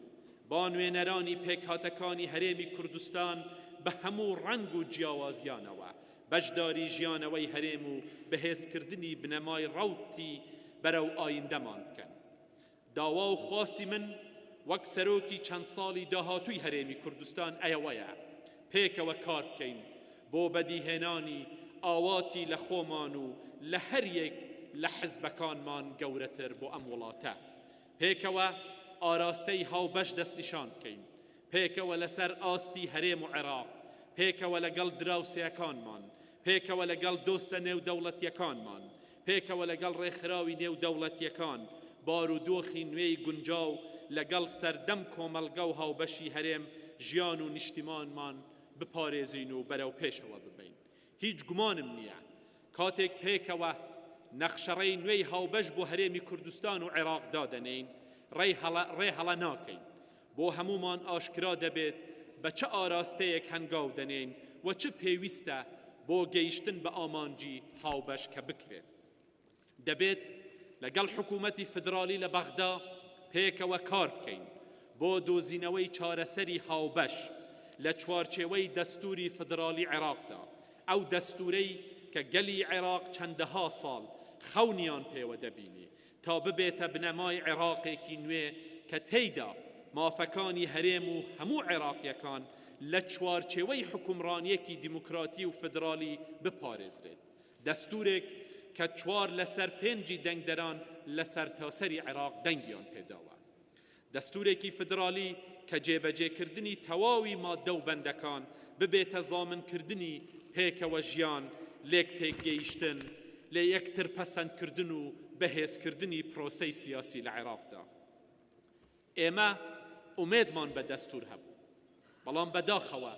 با نوێنەرانی پێکهاتەکانی هەرێمی کوردستان بە هەموو ڕەنگ و جیاوازیانەوە بەشداری ژیانەوەی هەرێم و بەهێزکردنی بنەمای ڕەوتی بەرەو ئایندەمان بکەن. داوا و خواستی من وەک سەرۆکی چەند ساڵی داهاتووی هەرێمی کوردستان ئەوەیە پێکەوە کار بکەین بۆ بەدیهێنانی ئاواتی لە خۆمان و لە هەر یەک لە حزبەکانمان گەورەتر بۆ ئەم وڵاتە. پێکەوە ئاراستەی هاوبەش دەستنیشان بکەین، پێکەوە لەسەر ئاستی هەرێم و عێراق، پێکەوە لەگەڵ دراوسێکانمان، پێکەوە لەگەڵ دۆستە نێودەوڵەتیەکانمان، پێکەوە لەگەڵ ڕێکخراوی نێودەوڵەتیەکان بارودۆخی نوێی گونجاو لەگەڵ سەردەم کۆمەلگە و هاوبەشی هەرێم ژیان و نیشتیمانمان بپارێزین و بەرەو پێشەوە ببین. هیچ گومانم نییە کاتێک پێکەوە نەخشەڕەی نوێی هاوبەش بۆ هەرێمی کوردستان و عێراق دادەنین ڕێ هەڵە ناکەین. بۆ هەمومان ئاشکرا دەبێت بە چه ئاراستەیەک هەنگاو دەنێن و چه پێویستە بۆ گەیشتن بە ئامانجی هاوبەش کە بکرێت. دەبێت لەگەڵ حکوومەتی فدرالی لە بەغدا پێکەوە کار بکەین بۆ دۆزینەوەی چارەسەری هاوبەش لە چوارچێوەی دەستوری فدرالی عێراقدا، ئەو دەستورەی کە گەلی عێراق چەندەها ساڵ خەونیان پێوە دەبینی تا ببێتە بنەمای عێراقێکی نوێ کە تێیدا مافەکانی هەرێم و هەموو عێراقیەکان لە چوارچێوەی حکومڕانیەکی دیموکراتی و فدرالی بپارێزرێت. دەستورێک کە چوار لەسەر پێنجی دەنگدەران لە سەرتاسەری عێراق دەنگیان پێداوە. دەستورێکی فدرالی کە جێبەجێکردنی تەواوی ماددە و بەندەکان ببێتە زامنکردنی پێکەوە ژیان، لێک تێکگەیشتن، لە یەکتر پەسەندکردن و بەهێزکردنی پرۆسەی سیاسی لە عێراقدا. ئێمە ئومێدمان بە دەستور هەبوو، بەڵام بەداخەوە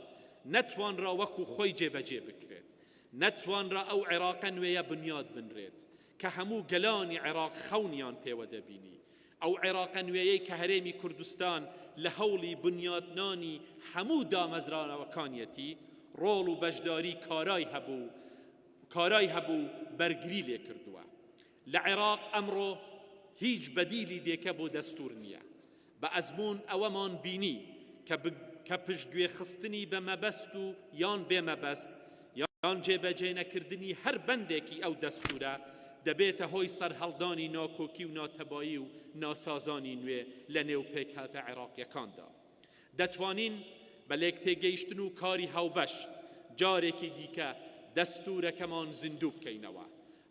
نەتوانرا وەکو خۆی جێبەجێ بکرێت، نەتوانرا ئەو عێراقە نوێیە بنیاد بنرێت کە هەموو گەلانی عێراق خەونیان پێوە دەبینی. ئەو عێراقە نوێیەی کە هەرێمی کوردستان لە هەوڵی بنیادنانی هەموو دامەزرانەوەکانیەتی ڕۆڵ و بەشداری کارای هەبوو بەرگری لێ کردووە. لە عێراق ئەمڕۆ هیچ بەدیلی دێکە بۆ دەستور نییە. بە ئەزمون ئەوەمان بینی کە پشتگوێ خستنی بە مەبەست و یان بێمەبەست یان جێبەجێ نەکردنی هەر بەندێکی ئەو دەستورە دەبێتە هۆی سەرهەڵدانی ناکۆکی و ناتەبایی و ناسازانی نوێ لە نێو پێکهاتە عێراقیەکاندا. دەتوانین بە لێکتێگەیشتن و کاری هاوبەش جارێکی دیکە دەستورەکەمان زیندوو بکەینەوە،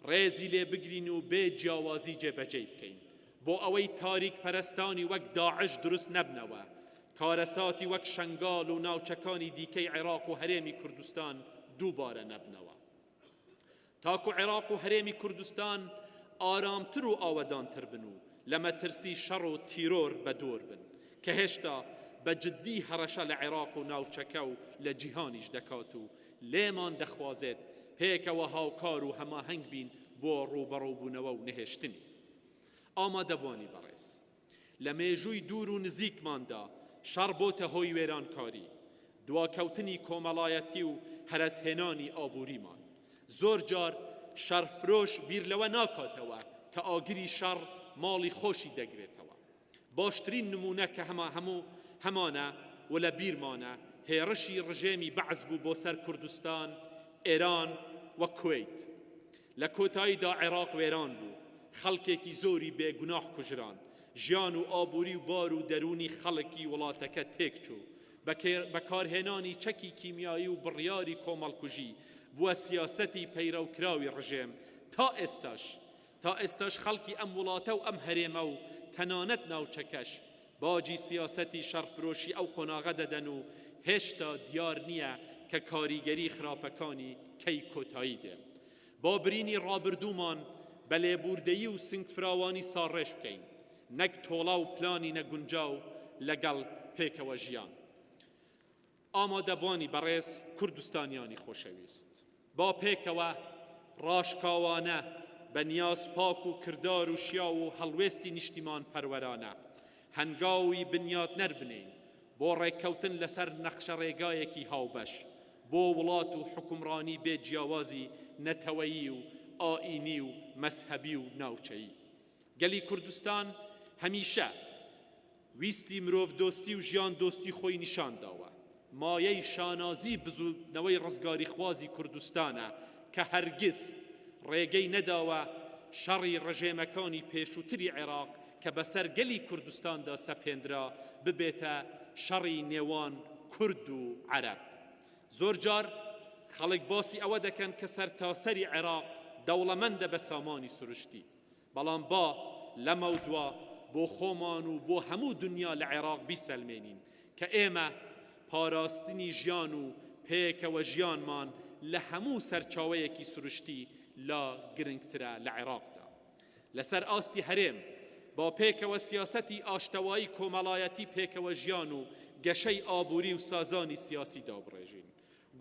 ڕێزی لێ بگرین و بێ جیاوازی جێبەجێ بکەین بۆ ئەوەی تاریک پەرستانی وەک داعش دروست نەبنەوە، کارەساتی وەک شەنگال و ناوچەکانی دیکەی عێراق و هەرێمی کوردستان دووبارە نەبنەوە. تاکو عێراق و هەرێمی کوردستان ئارامتر و ئاوەدانتر بن و لە مەترسی شەڕ و تیرۆر بەدۆر بن کە هێشتا بە جددی هەڕەشە لە عێراق و ناوچەکە و لە جیهانیش دەکات و لێمان دەخوازێت پێکەوە هاوکار و هەماهەنگ بین بۆ ڕووبەڕووبوونەوە و نەهێشتنی. ئامادەبوانی بەڕێز، لە مێژووی دوور و نزیکماندا شەڕ بۆتە هۆی وێرانکاری، دواکەوتنی کۆمەڵایەتی و هەرەسهێنانی ئابووریمان. زۆر جار شەڕفرۆش بیر لەوە ناکاتەوە کە ئاگری شەڕ ماڵی خۆشی دەگرێتەوە. باشترین نمونە کە هەمانە و لە بیرمانە هێرشی ڕژێمی بەعز بوو بۆ سەر کوردستان، ئێران و کوێیت. لە کۆتاییدا عێراق وێران بوو، خەڵکێکی زۆری بێگوناح کوژران، ژیان و ئابووری و بار و دەرونی خەڵکی وڵاتەکە تێکچوو، بەکارهێنانی چەکی کیمیایی و بڕیاری کۆمەڵکوژی بووە سیاسەتی پەیڕەوکراوی ڕژێم. تا ئێستاش خەڵکی ئەم وڵاتە و ئەم هەرێمە و تەنانەت ناوچەکەش باجی سیاسەتی شەڕفرۆشی ئەو قۆناغە دەدەن و هێشتا دیار نییە کە کاریگەری خراپەکانی کەی کۆتایی دێن. با برینی ڕابردوومان بە لێبوردەیی و سنگفراوانی ساڕێژ بکەین نەک تۆڵا و پلانی نەگونجاو لەگەڵ پێکەوە ژیان. ئامادەبوانی بەڕێز کوردستانیانی خۆشەویست، با پێکەوە ڕاشکاوانە بە نیاز پاک و کردار و شیا و هەڵوێستی نیشتیمان پەروەرانە هەنگاوی بنیاتنەر بنین بۆ ڕێککەوتن لەسەر نەخشە ڕێگایەکی هاوبەش بۆ وڵات و حکومڕانی بێ جیاوازی نەتەوەیی و ئائینی و مەسهەبی و ناوچەیی. گەلی کوردستان هەمیشە ویستی مرۆڤ دۆستی و ژیان دۆستی خۆی نیشان داوە. مایەی شانازی بزودنەوەی ڕزگاری خوازی کوردستانە کە هەرگیز ڕێگەی نەداوە شەڕی ڕژێمەکانی پێشووتری عێراق کە بەسەر گەلی کوردستاندا سەپێندرا ببێتە شەڕی نێوان کورد و عەرەب. زۆر جار خەڵک باسی ئەوە دەکەن کە سەرتاسەری عێراق دەوڵەمەندە بە سامانی سروشتی، بەڵام با لەمە دووە بۆ خۆمان و بۆ هەموو دنیا لە عێراق بیسەلمێنین کە ئێمە پاراستنی ژیان و پێکەوە ژیانمان لە هەموو سەرچاوەیەکی سروشتی لا گرنگترە لە عێراقدا. لەسەر ئاستی هەرێم با پێکەوە سیاسەتی ئاشتەوایی کۆمەڵایەتی پێکەوە ژیان و گەشەی ئابووری و سازانی سیاسی دابڕێژین.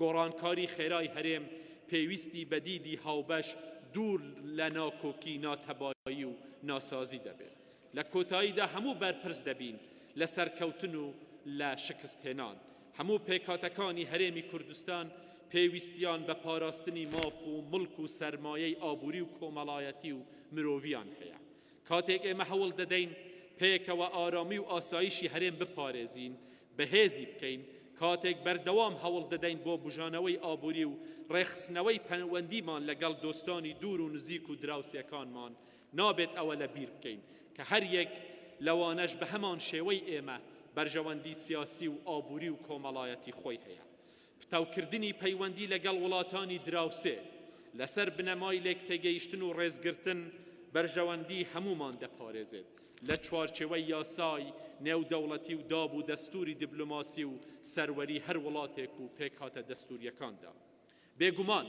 گۆڕانکاری خێرای هەرێم پێویستی بەدیدی هاوبەش دوور لە ناکۆکی ناتەبایی و ناسازی دەبێت. لە کۆتاییدا هەموو بەرپرس دەبین لە سەرکەوتن و لە شکستهێنان. هەموو پێکهاتەکانی هەرێمی کوردستان پێویستیان بە پاراستنی ماف و مڵک و سەرمایەی ئابووری و کۆمەڵایەتی و مرۆڤیان هەیە. کاتێک ئێمە هەوڵ دەدەین پێکەوە ئارامی و ئاسایشی هەرێم بپارێزین بەهێزی بکەین، کاتێک بەردەوام هەوڵ دەدەین بۆ بژانەوەی ئابووری و ڕێخستنەوەی پەیوەندیمان لەگەڵ دۆستانی دوور و نزیک و دراوسێکانمان، نابێت ئەوە لە بیر بکەین کە هەر یەک لەوانەش بە هەمان شێوەی ئێمە بەرژەوەندی سیاسی و ئابووری و کۆمەڵایەتی خۆی هەیە. پتەوکردنی پەیوەندی لەگەڵ وڵاتانی دراوسێ لەسەر بنەمای لێکتێگەیشتن و ڕێزگرتن بەرژەوەندی هەمومان دەپارێزێت لە چوارچێوەی یاسای نێودەوڵەتی و داب و دەستوری دیبلۆماسی و سەروەری هەر وڵاتێک و پێکهاتە دەستوریەکاندا. بێگومان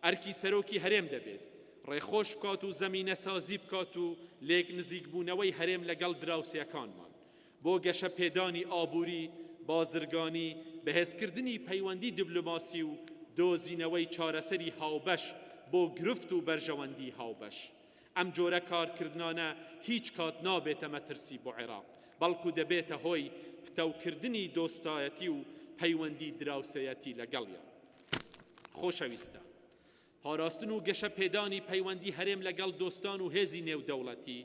ئەرکی سەرۆکی هەرێم دەبێت ڕێخۆش بکات و زەمینە سازی بکات و لێک نزیکبوونەوەی هەرێم لەگەڵ دراوسێکانمان بۆ گەشە پێدانی ئابووری، بازرگانی، بەهێزکردنی پەیوەندی دیبلۆماسی و دۆزینەوەی چارەسەری هاوبەش بۆ گرفت و بەرژەوەندی هاوبەش. ئەم جۆرە کارکردنانە هیچ کات نابێتە مەترسی بۆ عێراق، بەڵکو دەبێتە هۆی پتەوکردنی دۆستایەتی و پەیوەندی دراوسەیەتی لەگەڵیان. خۆشەویستە، پاراستن و گەشە پێدانی پەیوەندی هەرێم لەگەڵ دۆستان و هێزی نێودەوڵەتی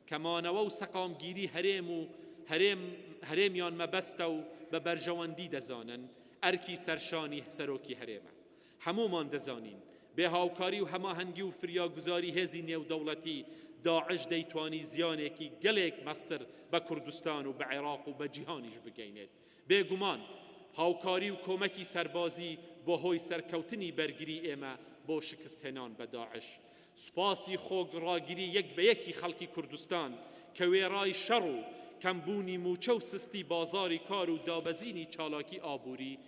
کەمانەوە و سەقامگیری هەرێم و هەرێمیان مەبەستە و بە بەرژەوەندی دەزانن ئەرکی سەرشانی سەرۆکی هەرێمە. هەمومان دەزانین بێ هاوکاری و هەماهەنگی و فریاگوزاری هێزی نێودەوڵەتی داعش دەیتوانی زیانێکی گەلێک مەستر بە کوردستان و بە عێراق و بە جیهانیش بگەینێت. بێگومان هاوکاری و کۆمەکی سەربازی بۆ هۆی سەرکەوتنی بەرگری ئێمە بۆ شکستهێنان بە داعش. سوپاسی خۆگڕاگیری یەک بە یەکی خەڵکی کوردستان کە وێڕای شەڕ و کەمبوونی موچە و سستی بازاری کار و دابەزینی چالاکی ئابووری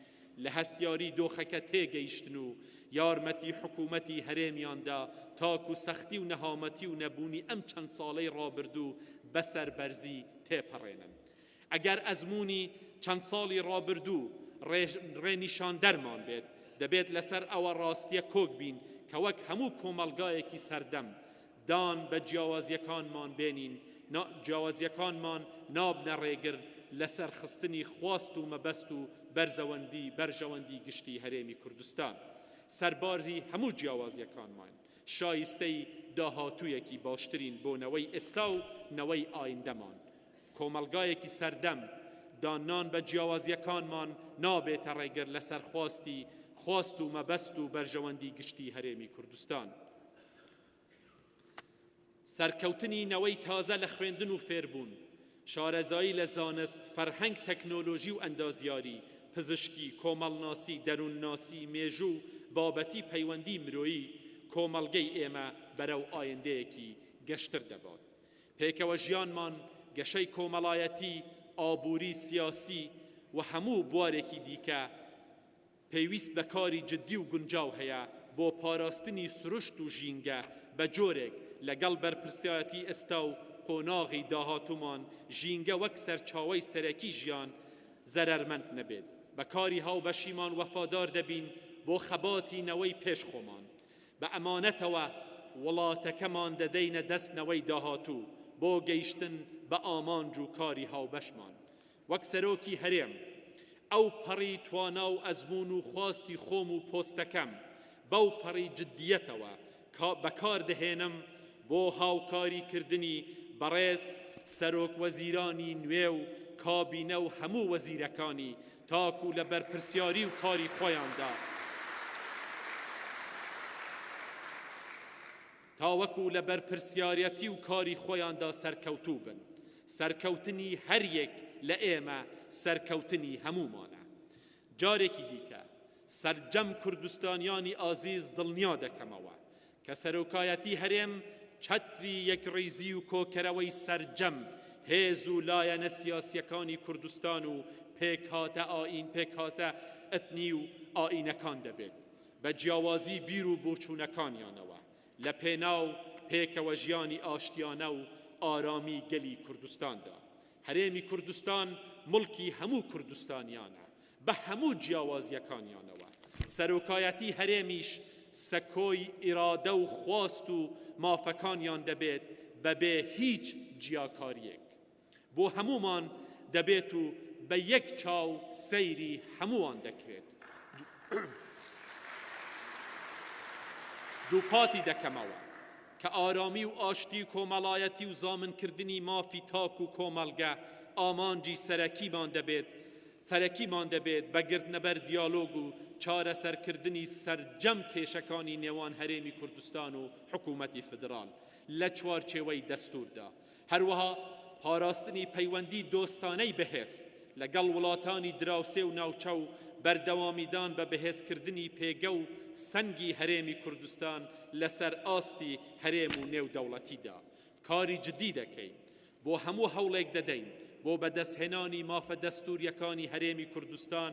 لە هەستیاری دۆخەکە تێگەیشتن و یارمەتی حکوومەتی هەرێمیاندا تاک و سەختی و نەهامەتی و نەبوونی ئەم چەند ساڵەی ڕابردوو بەسەر بەرزی تێپەڕێنن. ئەگەر ئەزمموی چەند ساڵی ڕابردوو ڕێنیشان دەرمان بێت، دەبێت لەسەر ئەوە ڕاستیە کۆک بین کە وەک هەموو کۆمەلگایەکی سەردەم دان بە جیاوازیەکانمان بێنین، جیاوازیەکانمان نابنە ڕێگر لەسەر خستنی خواست و مەبەست و بەرژەوەندی گشتی هەرێمی کوردستان. سەربازی هەموو جیاوازیەکانمان شایستەی داهاتوویەکی باشترین بۆ نەوەی ئێستا و نەوەی ئایندەمان. کۆمەلگایەکی سەردەم دانان بە جیاوازیەکانمان نابێتە ڕێگر لەسەر خواست و مەبەست و بەرژەوەندی گشتی هەرێمی کوردستان. سەرکەوتنی نەوەی تازە لە خوێندن و فێربوون، شارەزایی لە زانست، فەرهەنگ، تەکنۆلۆژی و ئەندازیاری، پزیشکی، کۆمەڵناسی، دەروونناسی، مێژوو، بابەتی پەیوەندی مرۆیی کۆمەڵگەی ئێمە بەرەو ئایندەیەکی گەشتر دەبات. پێکەوە ژیانمان گەشەی کۆمەڵایەتی، ئابووری، سیاسی و هەموو بوارێکی دیکە پێویست بە کاری جددی و گونجاو هەیە بۆ پاراستنی سروشت و ژینگە بە جۆرێک لەگەڵ بەرپرسایەتی ئێستا و قۆناغی داهاتومان ژینگە وەک سەرچاوەی سەرەکی ژیان زەرەرمەند نەبێت. بە کاری هاوبەشیمان وەفادار دەبین بۆ خەباتینەوەی پێش خۆمان. بە ئەمانەتەوە وڵاتەکەمان دەدەینە دەستنەوەی داهاتوو بۆ گەیشتن بە ئامانج و کاری هاوبەشمان. وەک سەرۆکی هەرێم ئەو پەڕی توانا و ئەزمون و خواستی خۆم و پۆستەکەم بەو پەڕی جددیەتەوە بەکار دەهێنم بۆ هاوکاریکردنی بەڕێز سەرۆک وەزیرانی نوێ و کابینە و هەموو وەزیرەکانی تاکو لە بەرپرسیاری و کاری خۆیاندا تاوەکو لە بەرپرسیارەتی و کاری خۆیاندا سەرکەوتوو بن. سەرکەوتنی هەر یەک لە ئێمە سەرکەوتنی هەمومانە. جارێکی دیکە سەرجەم کوردستانیانی ئازیز دڵنیا دەکەمەوە کە سەرۆکایەتی هەرێم چەتری یەکڕیزی و کۆکەرەوەی سەرجەم هێز و لایەنە سیاسیەکانی کوردستان و پێکهاتە ئاین پێکهاتە ئەتنی و ئاینەکان دەبێت بە جیاوازی بیر و بۆچوونەکانیانەوە لە پێناو پێکەوە ژیانی ئاشتیانە و ئارامی گەلی کوردستاندا. هەرێمی کوردستان مڵکی هەموو کوردستانیانە بە هەموو جیاوازیەکانیانەوە. سەرۆکایەتی هەرێمیش سەکۆی ئیرادە و خواست و مافەکانیان دەبێت بەبێ هیچ جیاکاریەک. بۆ هەمومان دەبێت و بە یەک چاو سەیری هەمووان دەکرێت. دووپاتی دەکەمەوە کە ئارامی و ئاشتی کۆمەڵایەتی و زامنکردنی مافی تاک و کۆمەڵگە ئامانجی سەرەکیمان دەبێت بە گرتنەبەر دیالۆگ و چارەسەرکردنی سەرجەم کێشەکانی نێوان هەرێمی کوردستان و حکوومەتی فدرال لە چوارچێوەی دەستوردا. هەروەها پاراستنی پەیوەندی دۆستانەی بەهێز لەگەڵ وڵاتانی دراوسێ و ناوچە و بەردەوامیدان بە بەهێزکردنی پێگە و سەنگی هەرێمی کوردستان لەسەر ئاستی هەرێم و نێودەوڵەتیدا. کاری جدی دەکەین بۆ هەموو هەوڵێک دەدەین بۆ بەدەستهێنانی مافە دەستوریەکانی هەرێمی کوردستان،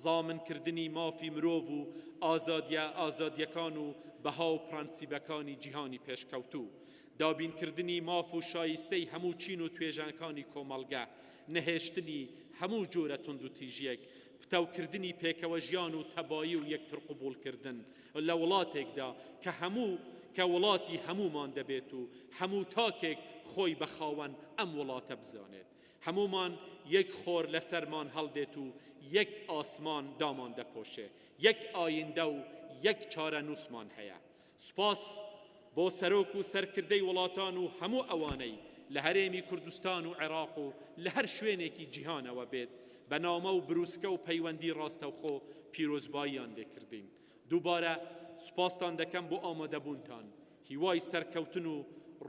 زامنکردنی مافی مرۆڤ و ئازادیەکان و بەها و پرانسیبەکانی جیهانی پێشکەوتوو، دابینکردنی ماف و شایستەی هەموو چین و توێژانەکانی کۆمەڵگە، نەهێشتنی هەموو جۆرە تند و تیژیەک، پتەوکردنی پێکەوە ژیان و تەبایی و یەکتر قبولکردن لە وڵاتێکدا کە وڵاتی هەمومان دەبێت و هەموو تاکێک خۆی بەخاوەن ئەم وڵاتە بزانێت. هەمومان یەک خۆر لەسەرمان هەڵدێت و یەک ئاسمان دامان دەپۆشێ، یەک ئایندە و یەک چارە نووسمان هەیە. سوپاس بۆ سەرۆک و سەرکردەی وڵاتان و هەموو ئەوانەی لە هەرێمی کوردستان و عێراق و لە هەر شوێنێکی جیهانەوە بێت بە نامە و بروسکە و پەیوەندی ڕاستەوخۆ پیرۆزباییان لێکردین. دووبارە سوپاستان دەکەم بۆ ئامادەبوونتان. هیوای سەرکەوتن و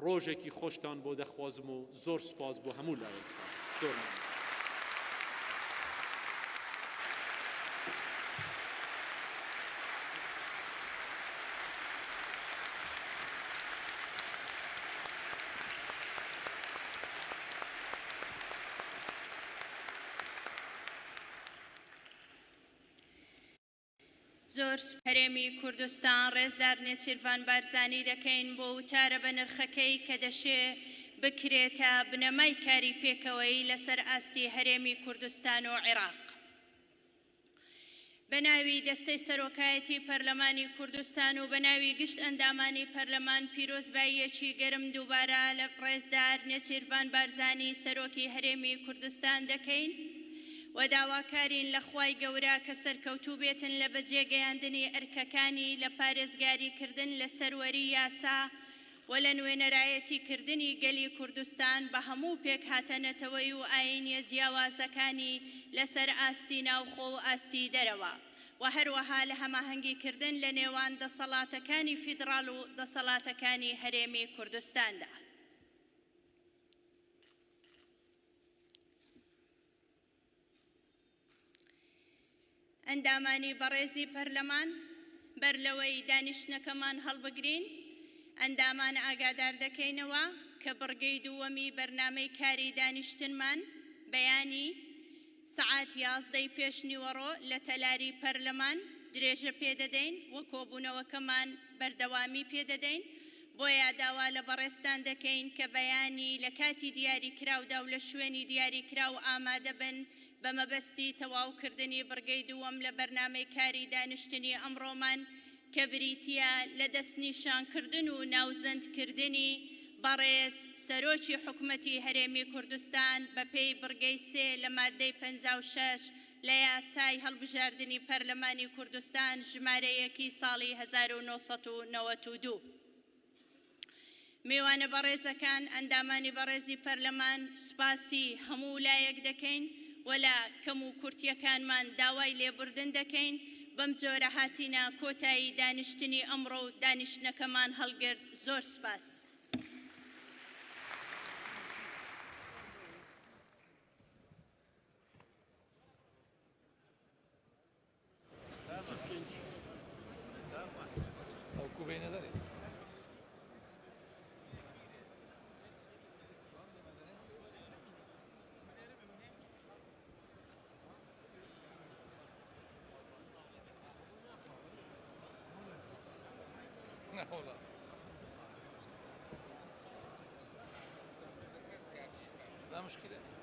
ڕۆژێکی خۆشتان بۆ دەخوازم و زۆر سوپاس بۆ هەموو لایەکتان. زۆر زۆر هەرێمی کوردستان ڕێزدار نێچیروان بارزانی دەکەین بۆ وتارە بە نرخەکەی کە دەشێ بکرێتە بنەمای کاری پێکەوەی لەسەر ئاستی هەرێمی کوردستان و عێراق. بە ناوی دەستەی سەرۆکایەتی پەرلەمانی کوردستان و بە ناوی گشت ئەندامانی پەرلەمان پیرۆزباییەکی گەرم دووبارە لە ڕێزدار نێچیروان بارزانی سەرۆکی هەرێمی کوردستان دەکەین و داواکارین لە خوای گەورە کە سەرکەوتوو بێتن لە بەجێگەیاندنی ئەرکەکانی لە پارێزگاریکردن لە سەروەری یاسا و لە نوێنەرایەتیکردنی گەلی کوردستان بە هەموو پێک هاتەنەتەوەی و ئاینیە جیاوازەکانی لەسەر ئاستی ناوخۆ و ئاستی دەرەوە و هەروەها لە هەماهەنگیکردن لە نێوان دەسەڵاتەکانی فیدراڵ و دەسەڵاتەکانی هەرێمی کوردستاندا. ئەندامانی بەڕێزی پەرلەمان بەر لەوەی دانیشتنەکەمان هەڵبگرین، ئەندامان ئاگادار دەکەینەوە کە بڕگەی دووەمی بەرنامەی کاری دانیشتنمان بەیانی سەعات 11 پێش نیوەڕۆ لە تەلاری پەرلەمان درێژە پێدەدەین و کۆبوونەوەکەمان بەردەوامی پێدەدەین بۆیە داوا لە بەڕێستان دەکەین کە بەیانی لە کاتی دیاریکراودا و لە شوێنی دیاریکراو ئامادە بن بە مەبەستی تەواوکردنی بڕگەی دووەم لە بەرنامەی کاری دانیشتنی ئەمڕۆمان کە بریتیە لە دەستنیشانکردن و ناوزەندکردنی بەڕێز سەرۆکی حکوومەتی هەرێمی کوردستان بە پێی بڕگەی 3 لە مادەی 56 لە یاسای هەڵبژاردننی پەرلەمانی کوردستان ژمارەیەکی ساڵی 1992. میوانە بەڕێزەکان ئەندامانی بەڕێزی پەرلەمان سوپاسی هەموو لایەک دەکەین و لە کەم و کورتیەکانمان داوای لێبوردن دەکەین بەم جۆرە هاتینە کۆتایی دانیشتنی ئەمڕۆ و دانیشتنەکەمان هەڵگرت. زۆر سوپاس. لا مشكلة.